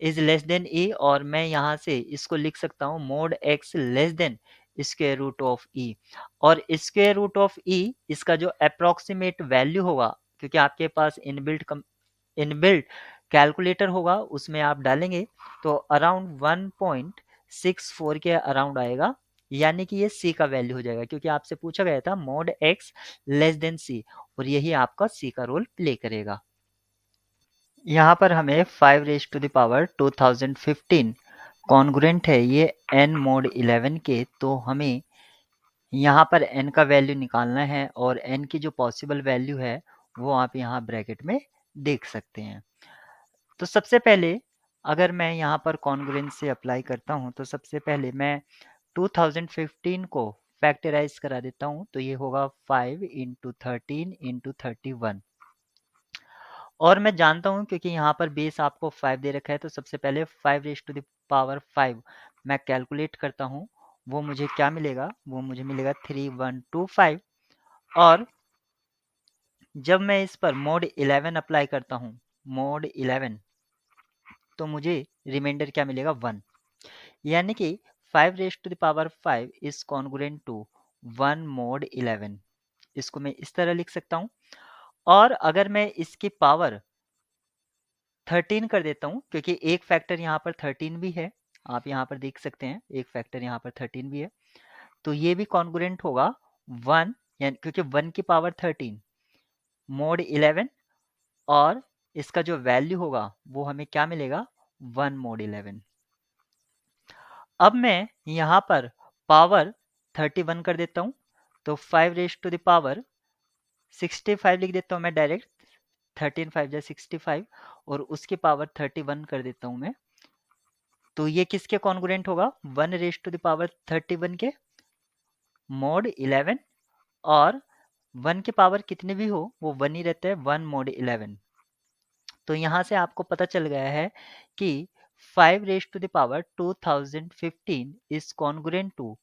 is less than e, और मैं यहाँ से इसको लिख सकता हूँ mod x less than square root of e. और स्क्वायर रूट ऑफ ई इसका जो अप्रोक्सीमेट वैल्यू होगा, क्योंकि आपके पास इनबिल्ट कैलकुलेटर होगा उसमें आप डालेंगे तो अराउंड 1.64 के अराउंड आएगा, यानी कि ये सी का वैल्यू हो जाएगा, क्योंकि आपसे पूछा गया था मोड एक्स लेस देन सी, और यही आपका सी का रोल प्ले करेगा। यहाँ पर हमें 5 raise to the power 2015 congruent है ये n मोड 11 के, तो हमें यहाँ पर n का वैल्यू निकालना है, और n की जो पॉसिबल वैल्यू है वो आप यहाँ ब्रैकेट में देख सकते हैं। तो सबसे पहले अगर मैं यहाँ पर कॉन्ग्रुएंस से अप्लाई करता हूँ, तो सबसे पहले मैं 2015 को फैक्टराइज करा देता हूँ, तो ये होगा 5 इंटू 13 इंटू 31, और मैं जानता हूँ क्योंकि यहाँ पर बेस आपको 5 दे रखा है, तो सबसे पहले 5 रेज टू द पावर 5 मैं कैलकुलेट करता हूँ, वो मुझे क्या मिलेगा, वो मुझे मिलेगा 3125। और जब मैं इस पर मोड 11 अप्लाई करता हूँ, मोड 11, तो मुझे रिमाइंडर क्या मिलेगा 1, यानी कि 5 raise to the power 5 is congruent to 1 mod 11। इसको मैं इस तरह लिख सकता हूँ। और अगर मैं इसकी पावर 13 कर देता हूँ, क्योंकि एक फैक्टर यहाँ पर 13 भी है, आप यहाँ पर देख सकते हैं एक फैक्टर यहाँ पर 13 भी है, तो ये भी कॉन्ग्रुएंट होगा 1, यानी क्योंकि 1 की पावर 13 मोड 11, और इसका जो वैल्यू होगा वो हमें क्या मिलेगा 1 मोड 11। अब मैं यहाँ पर पावर 31 कर देता हूँ, तो 5 रेज टू द पावर 65 लिख देता हूँ मैं डायरेक्ट, 13 5 जा 65, और उसकी पावर 31 कर देता हूँ मैं, तो ये किसके कॉन्ग्रुएंट होगा 1 रेज टू द पावर 31 के मोड 11, और 1 की पावर कितने भी हो वो 1 ही रहता है, 1 मोड 11। तो यहाँ से आपको पता चल गया है कि 5 raise to the power 2015 is congruent to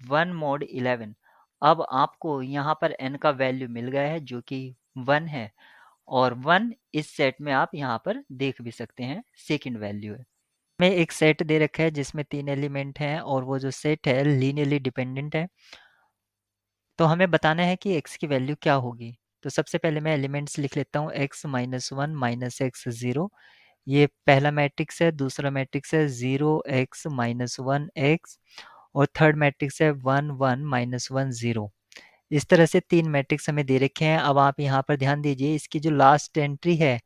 1 mod 11। अब आपको यहाँ पर n का वैल्यू मिल गया है जो कि 1 है, और 1 इस सेट में आप यहाँ पर देख भी सकते हैं सेकंड वैल्यू है। में एक सेट दे रखा है जिसमें 3 एलिमेंट हैं, और वो जो सेट है लीनियरली डिपेंडेंट है, तो हमें बताना है कि x की वैल्यू क्या होगी। तो सबसे पहले मैं एलिमेंट्स लिख लेता हूँ, x माइनस 1 माइनस एक्स 0, ये पहला मैट्रिक्स है, दूसरा मैट्रिक्स है 0x माइनस 1x, और थर्ड मैट्रिक्स है 1 1 माइनस 1 0। इस तरह से 3 मैट्रिक्स हमें दे रखे हैं। अब आप यहाँ पर ध्यान दीजिए, इसकी जो लास्ट एंट्री है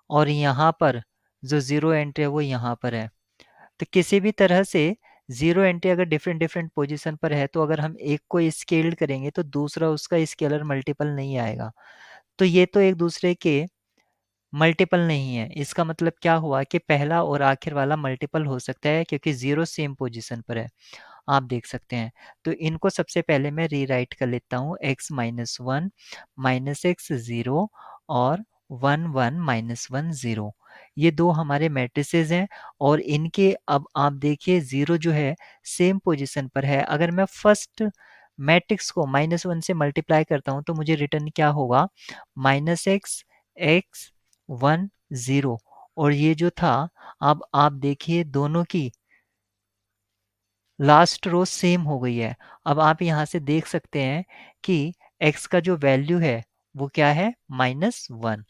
और यहाँ पर जो ज़ीरो एंट्री है वो यहाँ पर है, तो किसी भी तरह से ज़ीरो एंट्री अगर डिफरेंट डिफरेंट पोजीशन पर है, तो अगर हम एक को स्केल्ड करेंगे तो दूसरा उसका स्केलर मल्टीपल नहीं आएगा, तो ये तो एक दूसरे के मल्टीपल नहीं है। इसका मतलब क्या हुआ कि पहला और आखिर वाला मल्टीपल हो सकता है क्योंकि ज़ीरो सेम पोजीशन पर है। आप देख सकते हैं। तो इनको सबसे पहले मैं रीराइट कर लेता हूँ, x minus one minus x zero और 1 1 माइनस 1 0। ये दो हमारे मैट्रिसेस हैं और इनके अब आप देखिए ज़ीरो जो है सेम पोजीशन पर है। अगर मैं फर्स्ट मैट्रिक्स को माइनस वन से मल्टीप्लाई करता हूँ तो मुझे रिटर्न क्या होगा, minus x x one zero. और ये जो था, अब आप देखिए दोनों की लास्ट रो सेम हो गई है। अब आप यहाँ से देख सकते हैं कि x का जो वैल्यू है वो क्या है, माइनस वन।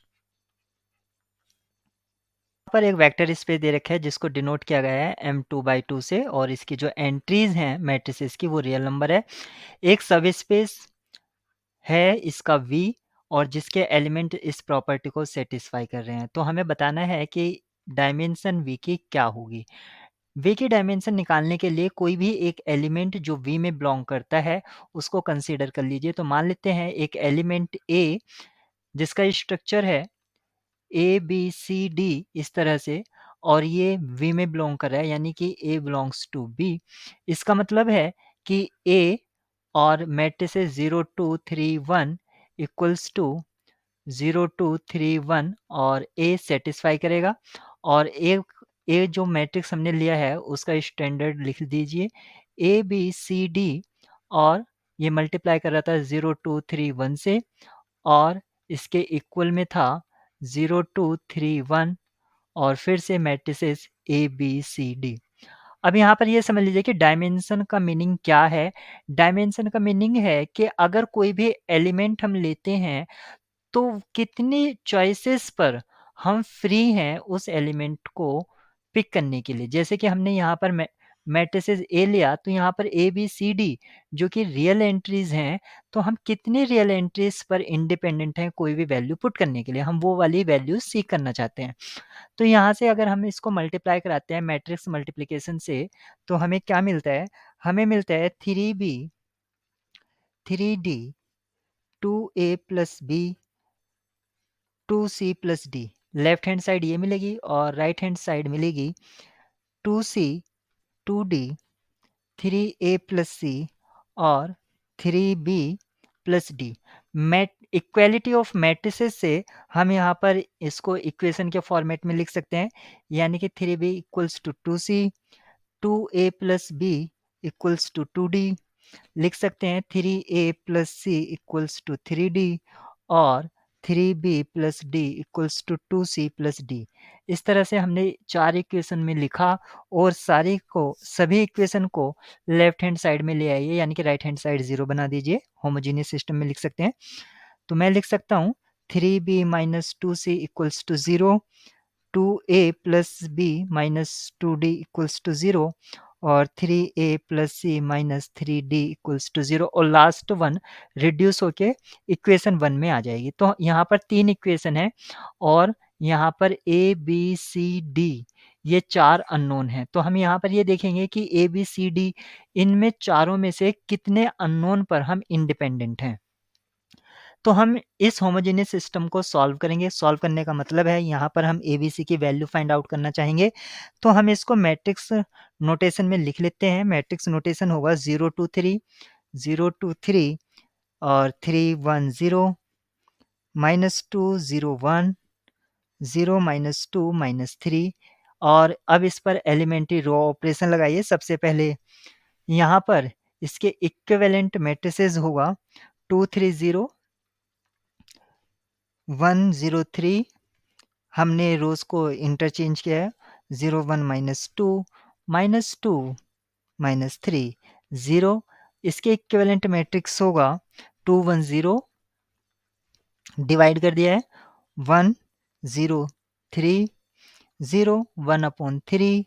पर एक वेक्टर स्पेस दे रखा है जिसको डिनोट किया गया है m2/2 से, और इसकी जो एंट्रीज हैं मैट्रिसेस की वो रियल नंबर है। एक सब स्पेस है इसका V और जिसके एलिमेंट इस प्रॉपर्टी को सेटिस्फाई कर रहे हैं। तो हमें बताना है कि डायमेंशन V की क्या होगी। V की डायमेंशन निकालने के लिए कोई भी एक एलिमेंट जो V में बिलोंग करता है उसको कंसीडर कर लीजिए। तो मान लेते हैं एक एलिमेंट A जिसका स्ट्रक्चर है ए बी सी डी इस तरह से, और ये V में बिलोंग कर रहा है, यानी कि A बिलोंग्स टू B। इसका मतलब है कि A और मैट्रिसेस 0 2 3 1 इक्वल्स टू 0 2 3 1 और A सेटिस्फाई करेगा। और ए जो मैट्रिक्स हमने लिया है उसका स्टैंडर्ड लिख दीजिए, ए बी सी डी, और ये मल्टीप्लाई कर रहा था 0 2 3 1 से, और इसके इक्वल में था 0 2 3 1 और फिर से matrices A B C D. अब यहाँ पर ये समझ लीजिए कि डायमेंशन का मीनिंग क्या है। डायमेंशन का मीनिंग है कि अगर कोई भी एलिमेंट हम लेते हैं तो कितनी चॉइसेस पर हम फ्री हैं उस एलिमेंट को पिक करने के लिए। जैसे कि हमने यहाँ पर मैट्रिसेस ए लिया तो यहाँ पर ए बी सी डी जो कि रियल एंट्रीज हैं, तो हम कितने रियल एंट्रीज पर इंडिपेंडेंट हैं कोई भी वैल्यू पुट करने के लिए, हम वो वाली वैल्यू सीख करना चाहते हैं। तो यहाँ से अगर हम इसको मल्टीप्लाई कराते हैं मैट्रिक्स मल्टीप्लिकेशन से तो हमें क्या मिलता है, हमें मिलता है 3b 3d 2a plus B 2c plus D. Left hand side ये मिलेगी और राइट हैंड साइड मिलेगी 2c 2d 3a plus C और 3b प्लस डी। मैट इक्वेलिटी ऑफ मैट्रिसेस से हम यहाँ पर इसको इक्वेशन के फॉर्मेट में लिख सकते हैं, यानी कि 3b equals to 2c 2a plus B equals to 2d। लिख सकते हैं 3a plus C equals to 3d और 3b plus D equals to 2c plus D. इस तरह से हमने चार इक्वेशन में लिखा और सभी इक्वेशन को लेफ्ट हैंड साइड में ले आइए, यानी कि राइट हैंड साइड 0 बना दीजिए। होमोजीनियस सिस्टम में लिख सकते हैं। तो मैं लिख सकता हूँ 3b minus 2c equals to 0, 2a plus B minus 2d equals to 0 और 3a plus C minus 3d equals to 0, और लास्ट वन रिड्यूस होके इक्वेशन वन में आ जाएगी। तो यहाँ पर तीन इक्वेशन है और यहाँ पर ए बी सी डी ये चार अननोन है। तो हम यहाँ पर ये देखेंगे कि ए बी सी डी इनमें चारों में से कितने अननोन पर हम इंडिपेंडेंट हैं। तो हम इस होमोजेनियस सिस्टम को सॉल्व करेंगे। सॉल्व करने का मतलब है यहाँ पर हम एबीसी की वैल्यू फाइंड आउट करना चाहेंगे। तो हम इसको मैट्रिक्स नोटेशन में लिख लेते हैं। मैट्रिक्स नोटेशन होगा 0 2 3 0 2 3 और 3 1 0 माइनस 2 0 1 0 माइनस 2 माइनस 3। और अब इस पर एलिमेंट्री रो ऑपरेशन लगाइए। सबसे पहले यहाँ पर इसके इक्विवेलेंट मैट्रिसेस होगा 2 3 0 1 0 3। हमने रोज को इंटरचेंज किया है। 0 1 माइनस 2 माइनस 3 0। इसके इक्विवेलेंट मैट्रिक्स होगा 2 1 0, डिवाइड कर दिया है 1 0 3 0 1 अपॉन 3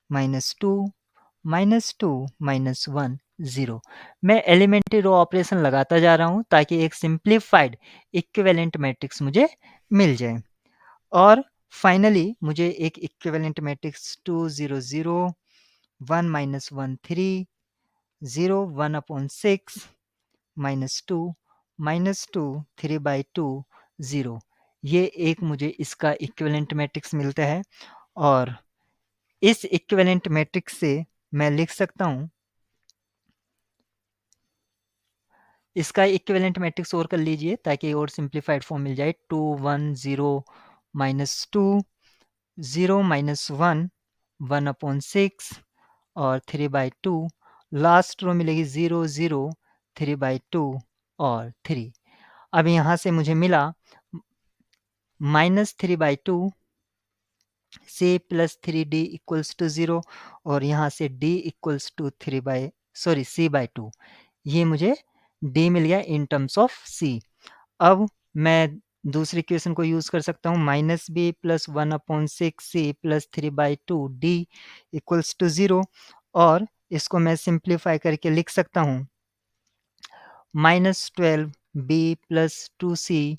माइनस 2 माइनस 1 0। मैं एलिमेंट्री रो ऑपरेशन लगाता जा रहा हूं ताकि एक सिंप्लीफाइड इक्विवेलेंट मैट्रिक्स मुझे मिल जाए। और फाइनली मुझे एक equivalent matrix 2 0 0 1 minus 1 3 0 1 upon 6 minus 2 3 by 2 0। ये एक मुझे इसका इक्विवेलेंट मैट्रिक्स मिलता है और इस इक्विवेलेंट मैट्रिक्स से मैं लिख सकता हूँ इसका इक्विवेलेंट मैट्रिक्स और कर लीजिए ताकि और सिंप्लीफाइड फॉर्म मिल जाए। 2 1 0 -2 0 -1 1/6 और 3/2। लास्ट रो मिलेगी 0 0 3/2 और 3। अब यहाँ से मुझे मिला -3/2 से +3d इक्वल्स टू 0 और यहाँ से d इक्वल्स टू c/2। ये मुझे d मिल गया इन टर्म्स ऑफ c। अब मैं दूसरी इक्वेशन को यूज कर सकता हूँ, -b + 1/6 c + 3/2 d equals to 0 और इसको मैं सिंप्लीफाई करके लिख सकता हूँ -12b + 2c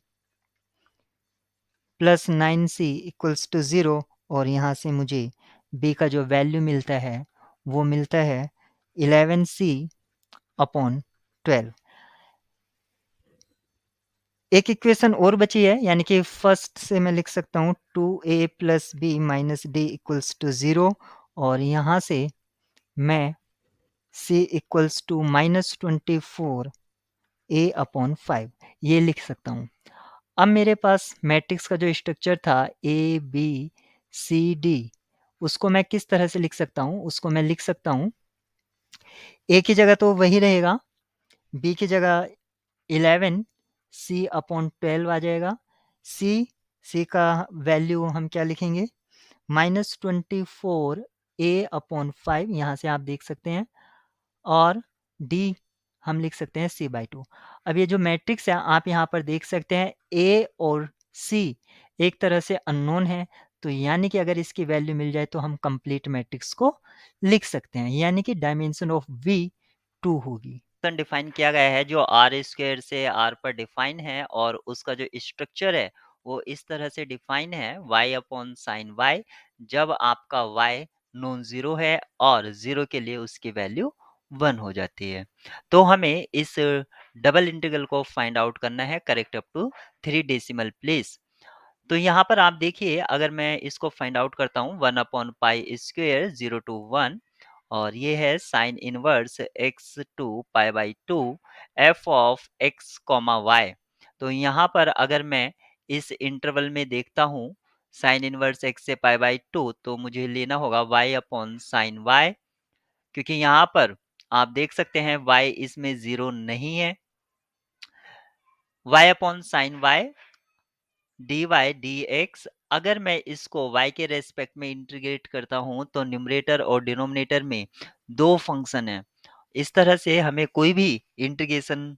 + 9c equals to 0 और यहाँ से मुझे b का जो वैल्यू मिलता है वो मिलता है 11c/12। एक इक्वेशन और बची है, यानी कि फर्स्ट से मैं लिख सकता हूँ 2a + b - d equals to 0 और यहाँ से मैं c इक्वल्स टू -24a/5 ये लिख सकता हूँ। अब मेरे पास मैट्रिक्स का जो स्ट्रक्चर था ए बी सी डी, उसको मैं किस तरह से लिख सकता हूँ? उसको मैं लिख सकता हूँ, ए की जगह तो वही रहेगा, बी की जगह 11 c/12 आ जाएगा। सी का वैल्यू हम क्या लिखेंगे? -24a/5 यहाँ से आप देख सकते हैं और डी हम लिख सकते हैं c/2। अब ये जो मैट्रिक्स है आप यहाँ पर देख सकते हैं ए और सी एक तरह से अननोन है, तो यानी कि अगर इसकी वैल्यू मिल जाए तो हम कंप्लीट मैट्रिक्स को लिख सकते हैं, यानी कि डायमेंशन ऑफ वी 2 होगी। डिफाइन किया गया है जो आर स्क्वायर से आर पर डिफाइन है और उसका जो स्ट्रक्चर है वो इस तरह से डिफाइन है y/sin y, जब आपका y नॉन जीरो है और जीरो के लिए उसकी वैल्यू 1 हो जाती है। तो हमें इस डबल इंटीग्रल को फाइंड आउट करना है correct up to 3 decimal place. तो यहाँ पर आप देखिए, अगर मैं इसको फाइंड आउट करता हूँ 1/π² 0 to 1 और ये है sine inverse x/π/2 f of x, y। तो यहाँ पर अगर मैं इस इंटरवल में देखता हूँ साइन इनवर्स x से π/2 तो मुझे लेना होगा y/sin y, क्योंकि यहाँ पर आप देख सकते हैं y इसमें 0 नहीं है। y/sin y dy dx, अगर मैं इसको y के रेस्पेक्ट में इंटीग्रेट करता हूं तो न्यूमरेटर और डिनोमिनेटर में दो फंक्शन है। इस तरह से हमें कोई भी इंटीग्रेशन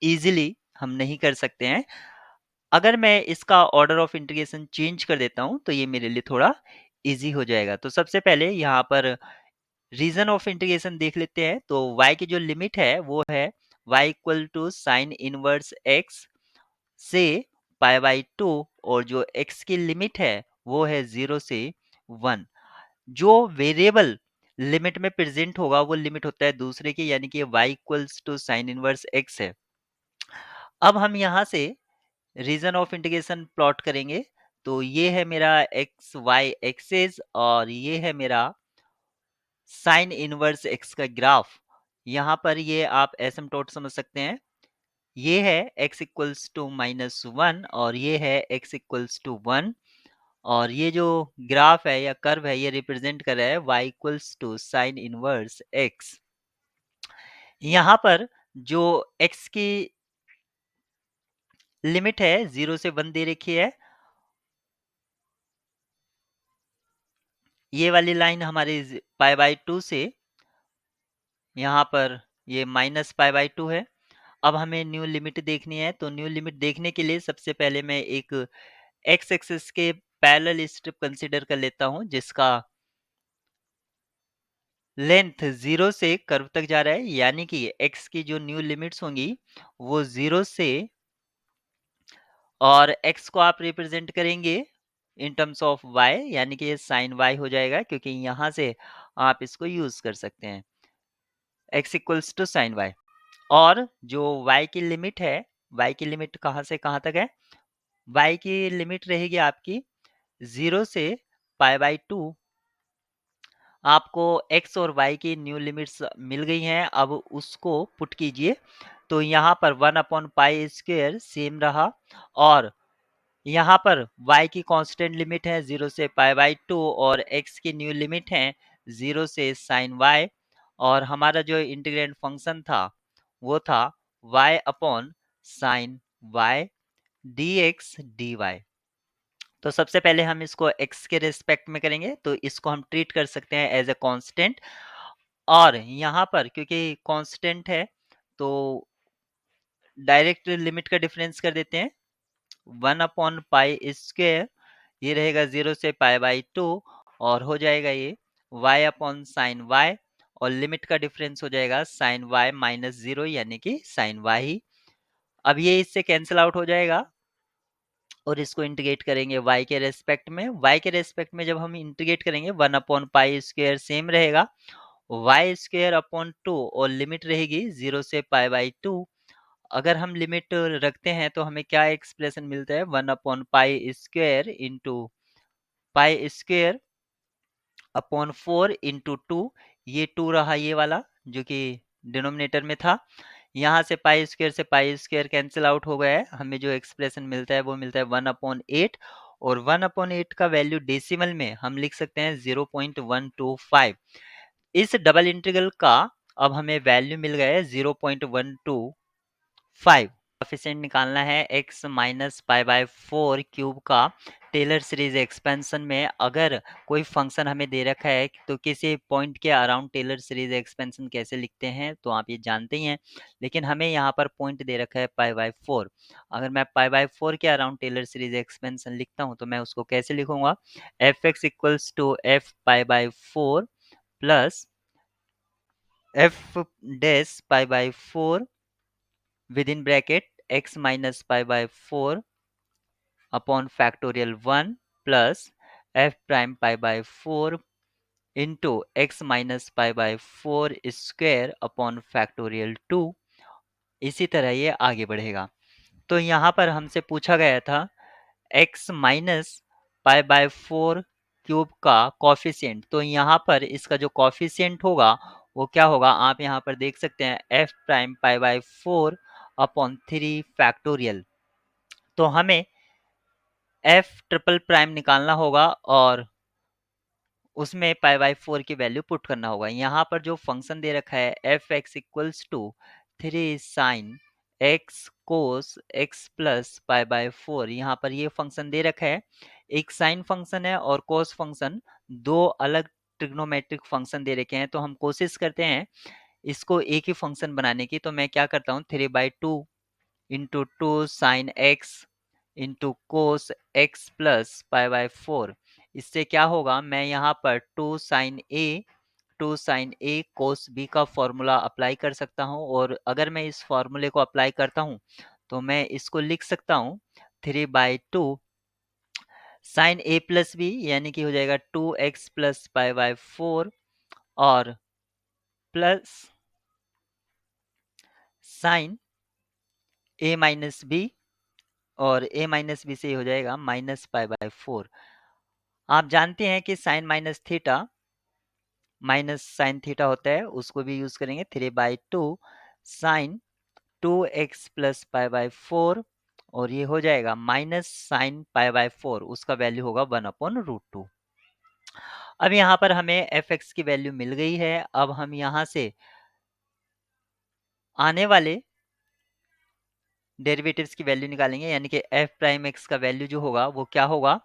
इजीली हम नहीं कर सकते हैं। अगर मैं इसका ऑर्डर ऑफ इंटीग्रेशन चेंज कर देता हूं तो ये मेरे लिए थोड़ा इजी हो जाएगा। तो सबसे पहले यहाँ पर रीजन ऑफ इंटीग्रेशन देख लेते हैं। तो y की जो लिमिट है वो है y equal to sine inverse x से π/2 और जो x की लिमिट है वो है 0 से 1। जो वेरिएबल लिमिट में प्रेजेंट होगा वो लिमिट होता है दूसरे की, यानी कि y equals to sine inverse x है। अब हम यहाँ से रीजन ऑफ इंटीग्रेशन प्लॉट करेंगे। तो ये है मेरा एक्स वाई एक्सेस और ये है मेरा साइन इनवर्स x का ग्राफ। यहाँ पर ये आप एसिम्पटोट समझ सकते हैं। ये है x इक्वल्स टू -1 और ये है x इक्वल्स टू 1 और ये जो ग्राफ है या कर्व है ये रिप्रेजेंट कर रहा है y equals to sine inverse x। यहाँ पर जो x की लिमिट है 0 से 1 दे रखी है। ये वाली लाइन हमारी π/2 से यहाँ पर ये -π/2 है। अब हमें न्यू लिमिट देखनी है। तो न्यू लिमिट देखने के लिए सबसे पहले मैं एक एक्स एक्सिस के पैरेलल स्ट्रिप कंसीडर कर लेता हूं जिसका लेंथ 0 से कर्व तक जा रहा है, यानी कि x की जो न्यू लिमिट्स होंगी वो 0 से, और x को आप रिप्रेजेंट करेंगे इन टर्म्स ऑफ y, यानी कि ये साइन y हो जाएगा, क्योंकि यहां से आप इसको यूज कर सकते हैं x equals to sine y। और जो y की लिमिट है, y की लिमिट कहां से कहां तक है? y की लिमिट रहेगी आपकी 0 से π/2। आपको x और y की न्यू लिमिट्स मिल गई हैं, अब उसको पुट कीजिए। तो यहाँ पर 1/π² सेम रहा और यहाँ पर y की कांस्टेंट लिमिट है 0 से π/2 और x की न्यू लिमिट है 0 से sin y और हमारा जो इंटीग्रेंड फंक्शन था वो था y/sin y dx dy। तो सबसे पहले हम इसको x के रिस्पेक्ट में करेंगे तो इसको हम ट्रीट कर सकते हैं एज अ कांस्टेंट और यहाँ पर क्योंकि कांस्टेंट है तो डायरेक्ट लिमिट का डिफरेंस कर देते हैं 1/π²। ये रहेगा 0 से π/2 और हो जाएगा ये y/sin y और लिमिट का डिफरेंस हो जाएगा sin y -0 यानी कि sin y ही। अब ये इससे कैंसिल आउट हो जाएगा और इसको इंटीग्रेट करेंगे y के रेस्पेक्ट में। y के रेस्पेक्ट में जब हम इंटीग्रेट करेंगे 1/π² सेम रहेगा y²/2 और लिमिट रहेगी 0 से π/2। अगर हम लिमिट रखते हैं तो हमें क्या एक्सप्रेशन मिलता है 1/π² इंटू π²/4 इंटू 2। ये 2 रहा ये वाला जो कि डिनोमिनेटर में था। यहाँ से π² कैंसिल आउट हो गया है। हमें जो एक्सप्रेशन मिलता है वो मिलता है 1/8 और 1/8 का वैल्यू डेसिमल में हम लिख सकते हैं 0.125। इस डबल इंटीग्रल का अब हमें वैल्यू मिल गया है 0.125। कोफिशिएंट निकालना है x माइनस π/4 क्यूब का टेलर सीरीज एक्सपेंशन में। अगर कोई फंक्शन हमें दे रखा है तो किसी पॉइंट के अराउंड टेलर सीरीज एक्सपेंशन कैसे लिखते हैं तो आप ये जानते ही हैं, लेकिन हमें यहाँ पर पॉइंट दे रखा है π/4। अगर मैं π/4 के अराउंड टेलर सीरीज एक्सपेंशन लिखता हूँ तो मैं उसको कैसे लिखूंगा f(x) equals to f π/4 plus f dash π/4 with in bracket x minus π/4 upon factorial 1 plus f prime π/4 into x minus π/4 square upon factorial 2। इसी तरह ये आगे बढ़ेगा। तो यहाँ पर हमसे पूछा गया था x माइनस π/4 क्यूब का कॉफिशिएंट, तो यहाँ पर इसका जो कॉफिशिएंट होगा वो क्या होगा आप यहाँ पर देख सकते हैं f प्राइम π/4 अपॉन 3 फैक्टोरियल। तो हमें f ट्रिपल प्राइम निकालना होगा और उसमें π/4 की वैल्यू पुट करना होगा। यहाँ पर जो फंक्शन दे रखा है f(x) equals to 3 sin x cos x plus π/4, यहाँ पर ये फंक्शन दे रखा है। एक साइन फंक्शन है और कोस फंक्शन, दो अलग ट्रिग्नोमेट्रिक फंक्शन दे रखे हैं। तो हम कोशिश करते हैं इसको एक ही फंक्शन बनाने की। तो मैं क्या करता हूँ 3/2 into 2 sine x into cos x plus π/4। इससे क्या होगा मैं यहाँ पर 2 sin a कोस b का फॉर्मूला अप्लाई कर सकता हूँ और अगर मैं इस फॉर्मूले को अप्लाई करता हूँ तो मैं इसको लिख सकता हूँ 3/2 साइन a प्लस बी यानी कि हो जाएगा 2x प्लस π/4 और plus sine a minus B और a माइनस बी से हो जाएगा माइनस π/4। आप जानते हैं कि sine minus theta minus sine theta होता है, उसको भी यूज करेंगे 3/2 साइन 2x प्लस π/4 और ये हो जाएगा माइनस साइन π/4, उसका वैल्यू होगा 1/√2। अब यहाँ पर हमें f(x) की वैल्यू मिल गई है। अब हम यहाँ से आने वाले डेरिवेटिव्स की वैल्यू निकालेंगे, यानी कि f प्राइम x का वैल्यू जो होगा वो क्या होगा,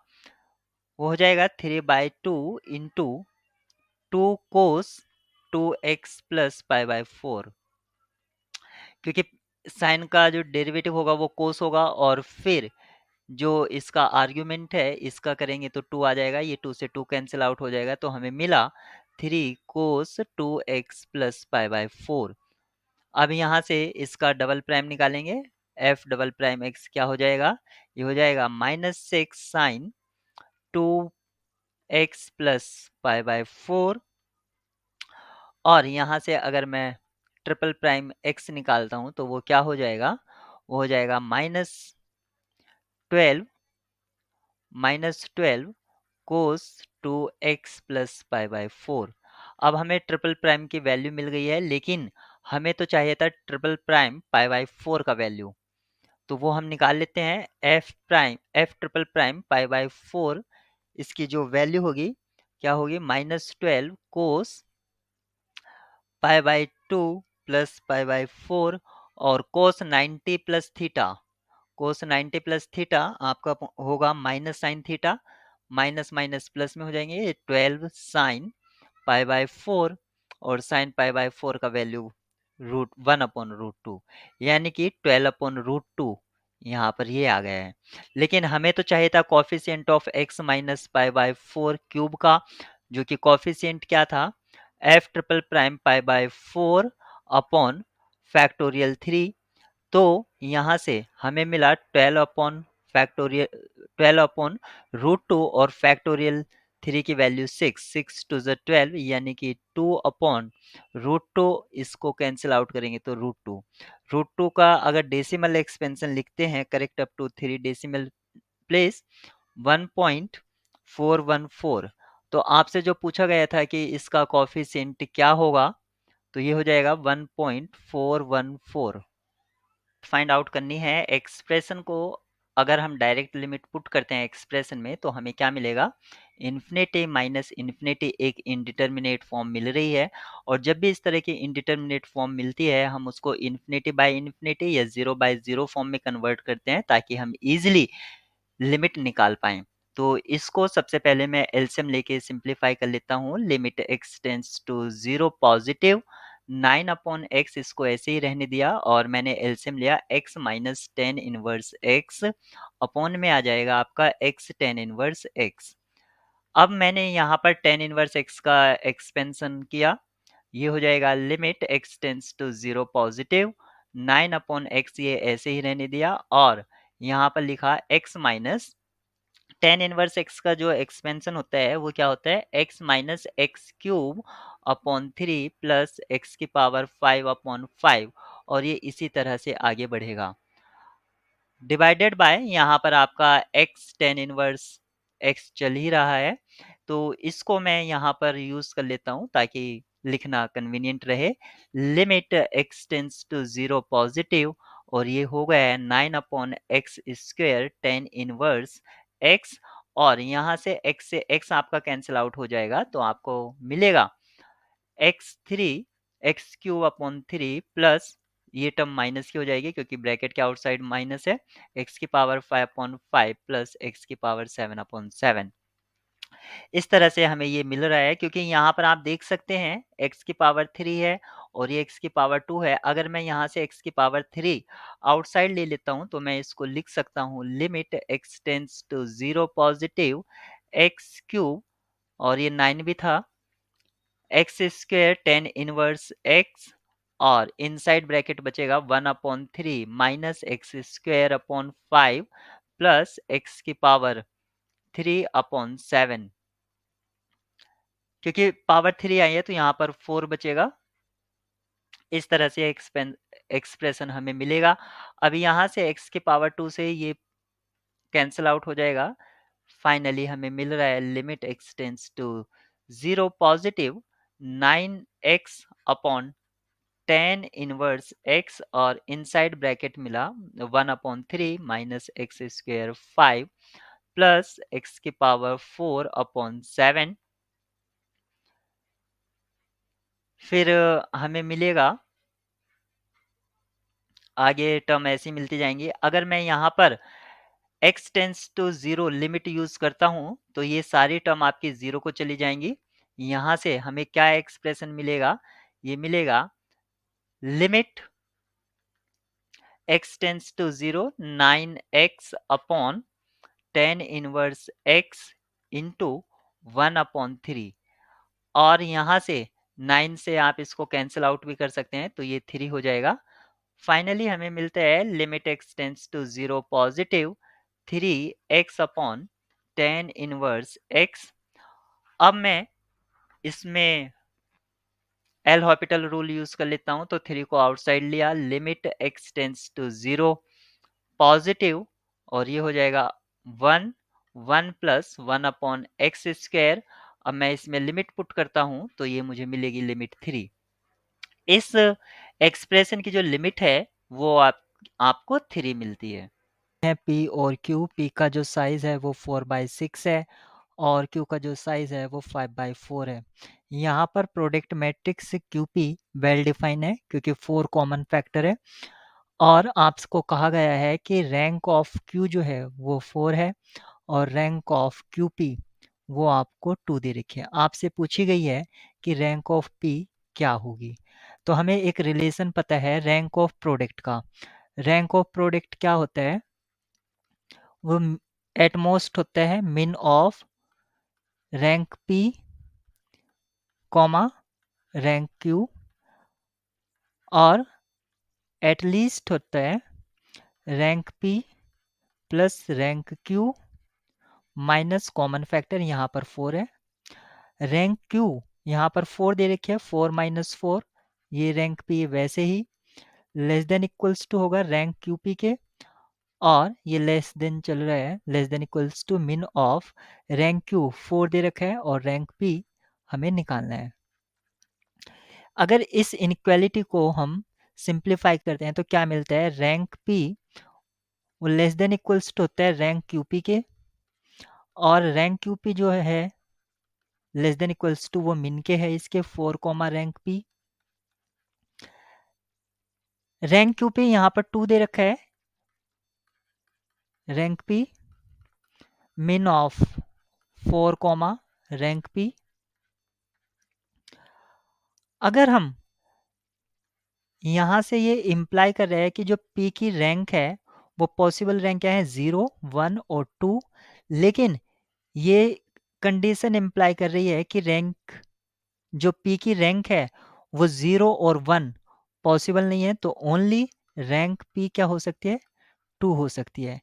वो हो जाएगा 3/2 इंटू 2 कोस 2x प्लस π/4, क्योंकि साइन का जो डेरिवेटिव होगा वो कोस होगा और फिर जो इसका आर्ग्यूमेंट है इसका करेंगे तो 2 आ जाएगा, ये 2 से 2 कैंसिल आउट हो जाएगा। तो हमें मिला 3 कोस 2x प्लस π/4। अब यहाँ से इसका डबल प्राइम निकालेंगे, f डबल प्राइम x क्या हो जाएगा, ये हो जाएगा -6 साइन 2x प्लस π/4 और यहाँ से अगर मैं ट्रिपल प्राइम x निकालता हूँ तो वो क्या हो जाएगा, वो हो जाएगा -12 कोस 2x प्लस π/4। अब हमें ट्रिपल प्राइम की वैल्यू मिल गई है, लेकिन हमें तो चाहिए था ट्रिपल प्राइम पाई बाई 4 का वैल्यू, तो वो हम निकाल लेते हैं। F triple prime pi by 4, इसकी जो वैल्यू होगी क्या होगी, -12 cos pi by 2 plus pi by 4 और cos 90 plus theta. Cos 90 plus theta आपका होगा minus sine theta, minus minus plus में हो जाएंगे, ये 12 साइन पाई बाई 4 और साइन पाई बाई 4 का वैल्यू √1/√2, यानी कि 12/√2 यहाँ पर ये आ गया है। लेकिन हमें तो चाहिए था coefficient of x minus pi by 4 cube का, जो कि कॉफिशिएंट क्या था, F triple prime pi by 4 upon factorial 3। तो यहाँ से हमें मिला 12/√2 और फैक्टोरियल 3 की वैल्यू 6 टू द 12, यानी कि 2/√2, इसको कैंसिल आउट करेंगे तो √2। √2 का अगर डेसिमल एक्सपेंशन लिखते हैं correct up to 3 decimal place, 1.414। तो आपसे जो पूछा गया था कि इसका कॉफिशिएंट क्या होगा, तो ये हो जाएगा 1.414। फाइंड आउट करनी है एक्सप्रेशन को। अगर हम डायरेक्ट लिमिट पुट करते हैं एक्सप्रेशन में तो हमें क्या मिलेगा, इन्फिनिटी माइनस इन्फिनिटी एक इनडिटर्मिनेट फॉर्म मिल रही है। और जब भी इस तरह की इनडिटर्मिनेट फॉर्म मिलती है हम उसको इन्फिनिटी बाय इन्फिनिटी या 0/0 फॉर्म में कन्वर्ट करते हैं ताकि हम इजिली लिमिट निकाल पाएँ। तो इसको सबसे पहले मैं एलसीएम लेके सिंप्लीफाई कर लेता हूँ। Limit x tends to 0 positive, 9/x इसको ऐसे ही रहने दिया और मैंने एलसीएम लिया x minus ten inverse x, upon में आ जाएगा आपका x टेन इनवर्स x। अब मैंने यहाँ पर टेन इनवर्स x का एक्सपेंशन किया, ये हो जाएगा limit x tends to 0 positive, 9/x ये ऐसे ही रहने दिया और यहाँ पर लिखा x minus ten inverse x का जो एक्सपेंशन होता है वो क्या होता है, x minus x cube upon 3 plus X की पावर 5/5, और ये इसी तरह से आगे बढ़ेगा डिवाइडेड बाय यहाँ पर आपका x टेन इनवर्स x चल ही रहा है। तो इसको मैं यहाँ पर यूज कर लेता हूँ ताकि लिखना कन्वीनियंट रहे। Limit x tends to 0 positive और ये हो गया है 9/x square tan inverse x, और यहाँ से x आपका कैंसिल आउट हो जाएगा तो आपको मिलेगा x3 x³ अपॉन 3 प्लस ये टर्म माइनस की हो जाएगी क्योंकि ब्रैकेट के आउटसाइड माइनस है, x की पावर 5/5 प्लस x की पावर 7/7। इस तरह से हमें ये मिल रहा है क्योंकि यहाँ पर आप देख सकते हैं x की पावर 3 है और ये x की पावर 2 है। अगर मैं यहाँ से x की पावर 3 आउटसाइड ले लेता हूँ तो मैं इसको लिख सकता हूँ limit x tends to 0 positive x³ और ये 9 भी था, X square tan inverse X और इनसाइड ब्रैकेट बचेगा 1/3 minus X square upon 5 plus X की पावर 3/7। क्योंकि पावर 3 आई है तो यहाँ पर 4 बचेगा। इस तरह से एक्सप्रेशन हमें मिलेगा। अभी यहाँ से एक्स की पावर 2 से ये कैंसिल आउट हो जाएगा। फाइनली हमें मिल रहा है limit X tends to 0 positive 9x upon tan inverse x और इनसाइड ब्रैकेट मिला 1/3 minus X square 5 plus X की पावर 4/7। फिर हमें मिलेगा आगे टर्म ऐसी मिलती जाएंगी। अगर मैं यहाँ पर x tends to 0 limit use करता हूँ तो ये सारी टर्म आपकी 0 को चली जाएंगी। यहाँ से हमें क्या एक्सप्रेशन मिलेगा, ये मिलेगा limit x tends to 0 9x upon tan inverse x into 1/3, और यहाँ से 9 से आप इसको कैंसिल आउट भी कर सकते हैं तो ये 3 हो जाएगा। फाइनली हमें मिलता है limit x tends to 0 positive 3x upon tan inverse x। अब मैं इसमें एल हॉपिटल रूल यूज कर लेता हूं तो 3 को आउटसाइड लिया, limit x tends to 0 positive और ये हो जाएगा 1 1 प्लस 1/x²। अब मैं इसमें लिमिट पुट करता हूं तो ये मुझे मिलेगी लिमिट 3। इस एक्सप्रेशन की जो लिमिट है वो आपको 3 मिलती है। पी और क्यू, पी का जो साइज है वो 4/6 है और क्यू का जो साइज है वो 5/4 है। यहाँ पर product matrix QP well define है क्योंकि 4 कॉमन फैक्टर है और आपको कहा गया है कि रैंक ऑफ क्यू जो है वो 4 है और रैंक ऑफ क्यूपी वो आपको 2 दे रखी है। आपसे पूछी गई है कि रैंक ऑफ पी क्या होगी। तो हमें एक रिलेशन पता है रैंक ऑफ प्रोडक्ट का। रैंक ऑफ प्रोडक्ट क्या होता है? वो एट मोस्ट होता है मिन of rank P comma rank Q और एट लीस्ट होता है rank P plus rank Q minus common factor यहाँ पर 4 है। रैंक क्यू यहाँ पर 4 दे रखी है, 4 - 4 ये रैंक पी वैसे ही लेस देन इक्वल्स टू होगा रैंक क्यू पी के और ये लेस देन चल रहा है, लेस देन इक्वल्स टू मिन ऑफ रैंक क्यू 4 दे रखा है और रैंक पी हमें निकालना है। अगर इस इनइक्वालिटी को हम सिंप्लीफाई करते हैं तो क्या मिलता है? रैंक पी वो लेस देन इक्वल्स टू होता है रैंक क्यूपी के और रैंक क्यूपी जो है लेस देन इक्वल्स टू वो मिन के है इसके 4 comma rank P. Rank QP यहाँ पर 2 दे रखा है, rank P min of 4 comma rank P. अगर हम यहाँ से ये इम्प्लाई कर रहे हैं कि जो P की रैंक है वो पॉसिबल रैंक क्या है? 0, 1 और 2, लेकिन ये कंडीशन इम्प्लाई कर रही है कि रैंक जो P की रैंक है वो 0 और 1 पॉसिबल नहीं है, तो ओनली रैंक P क्या हो सकती है? 2 हो सकती है।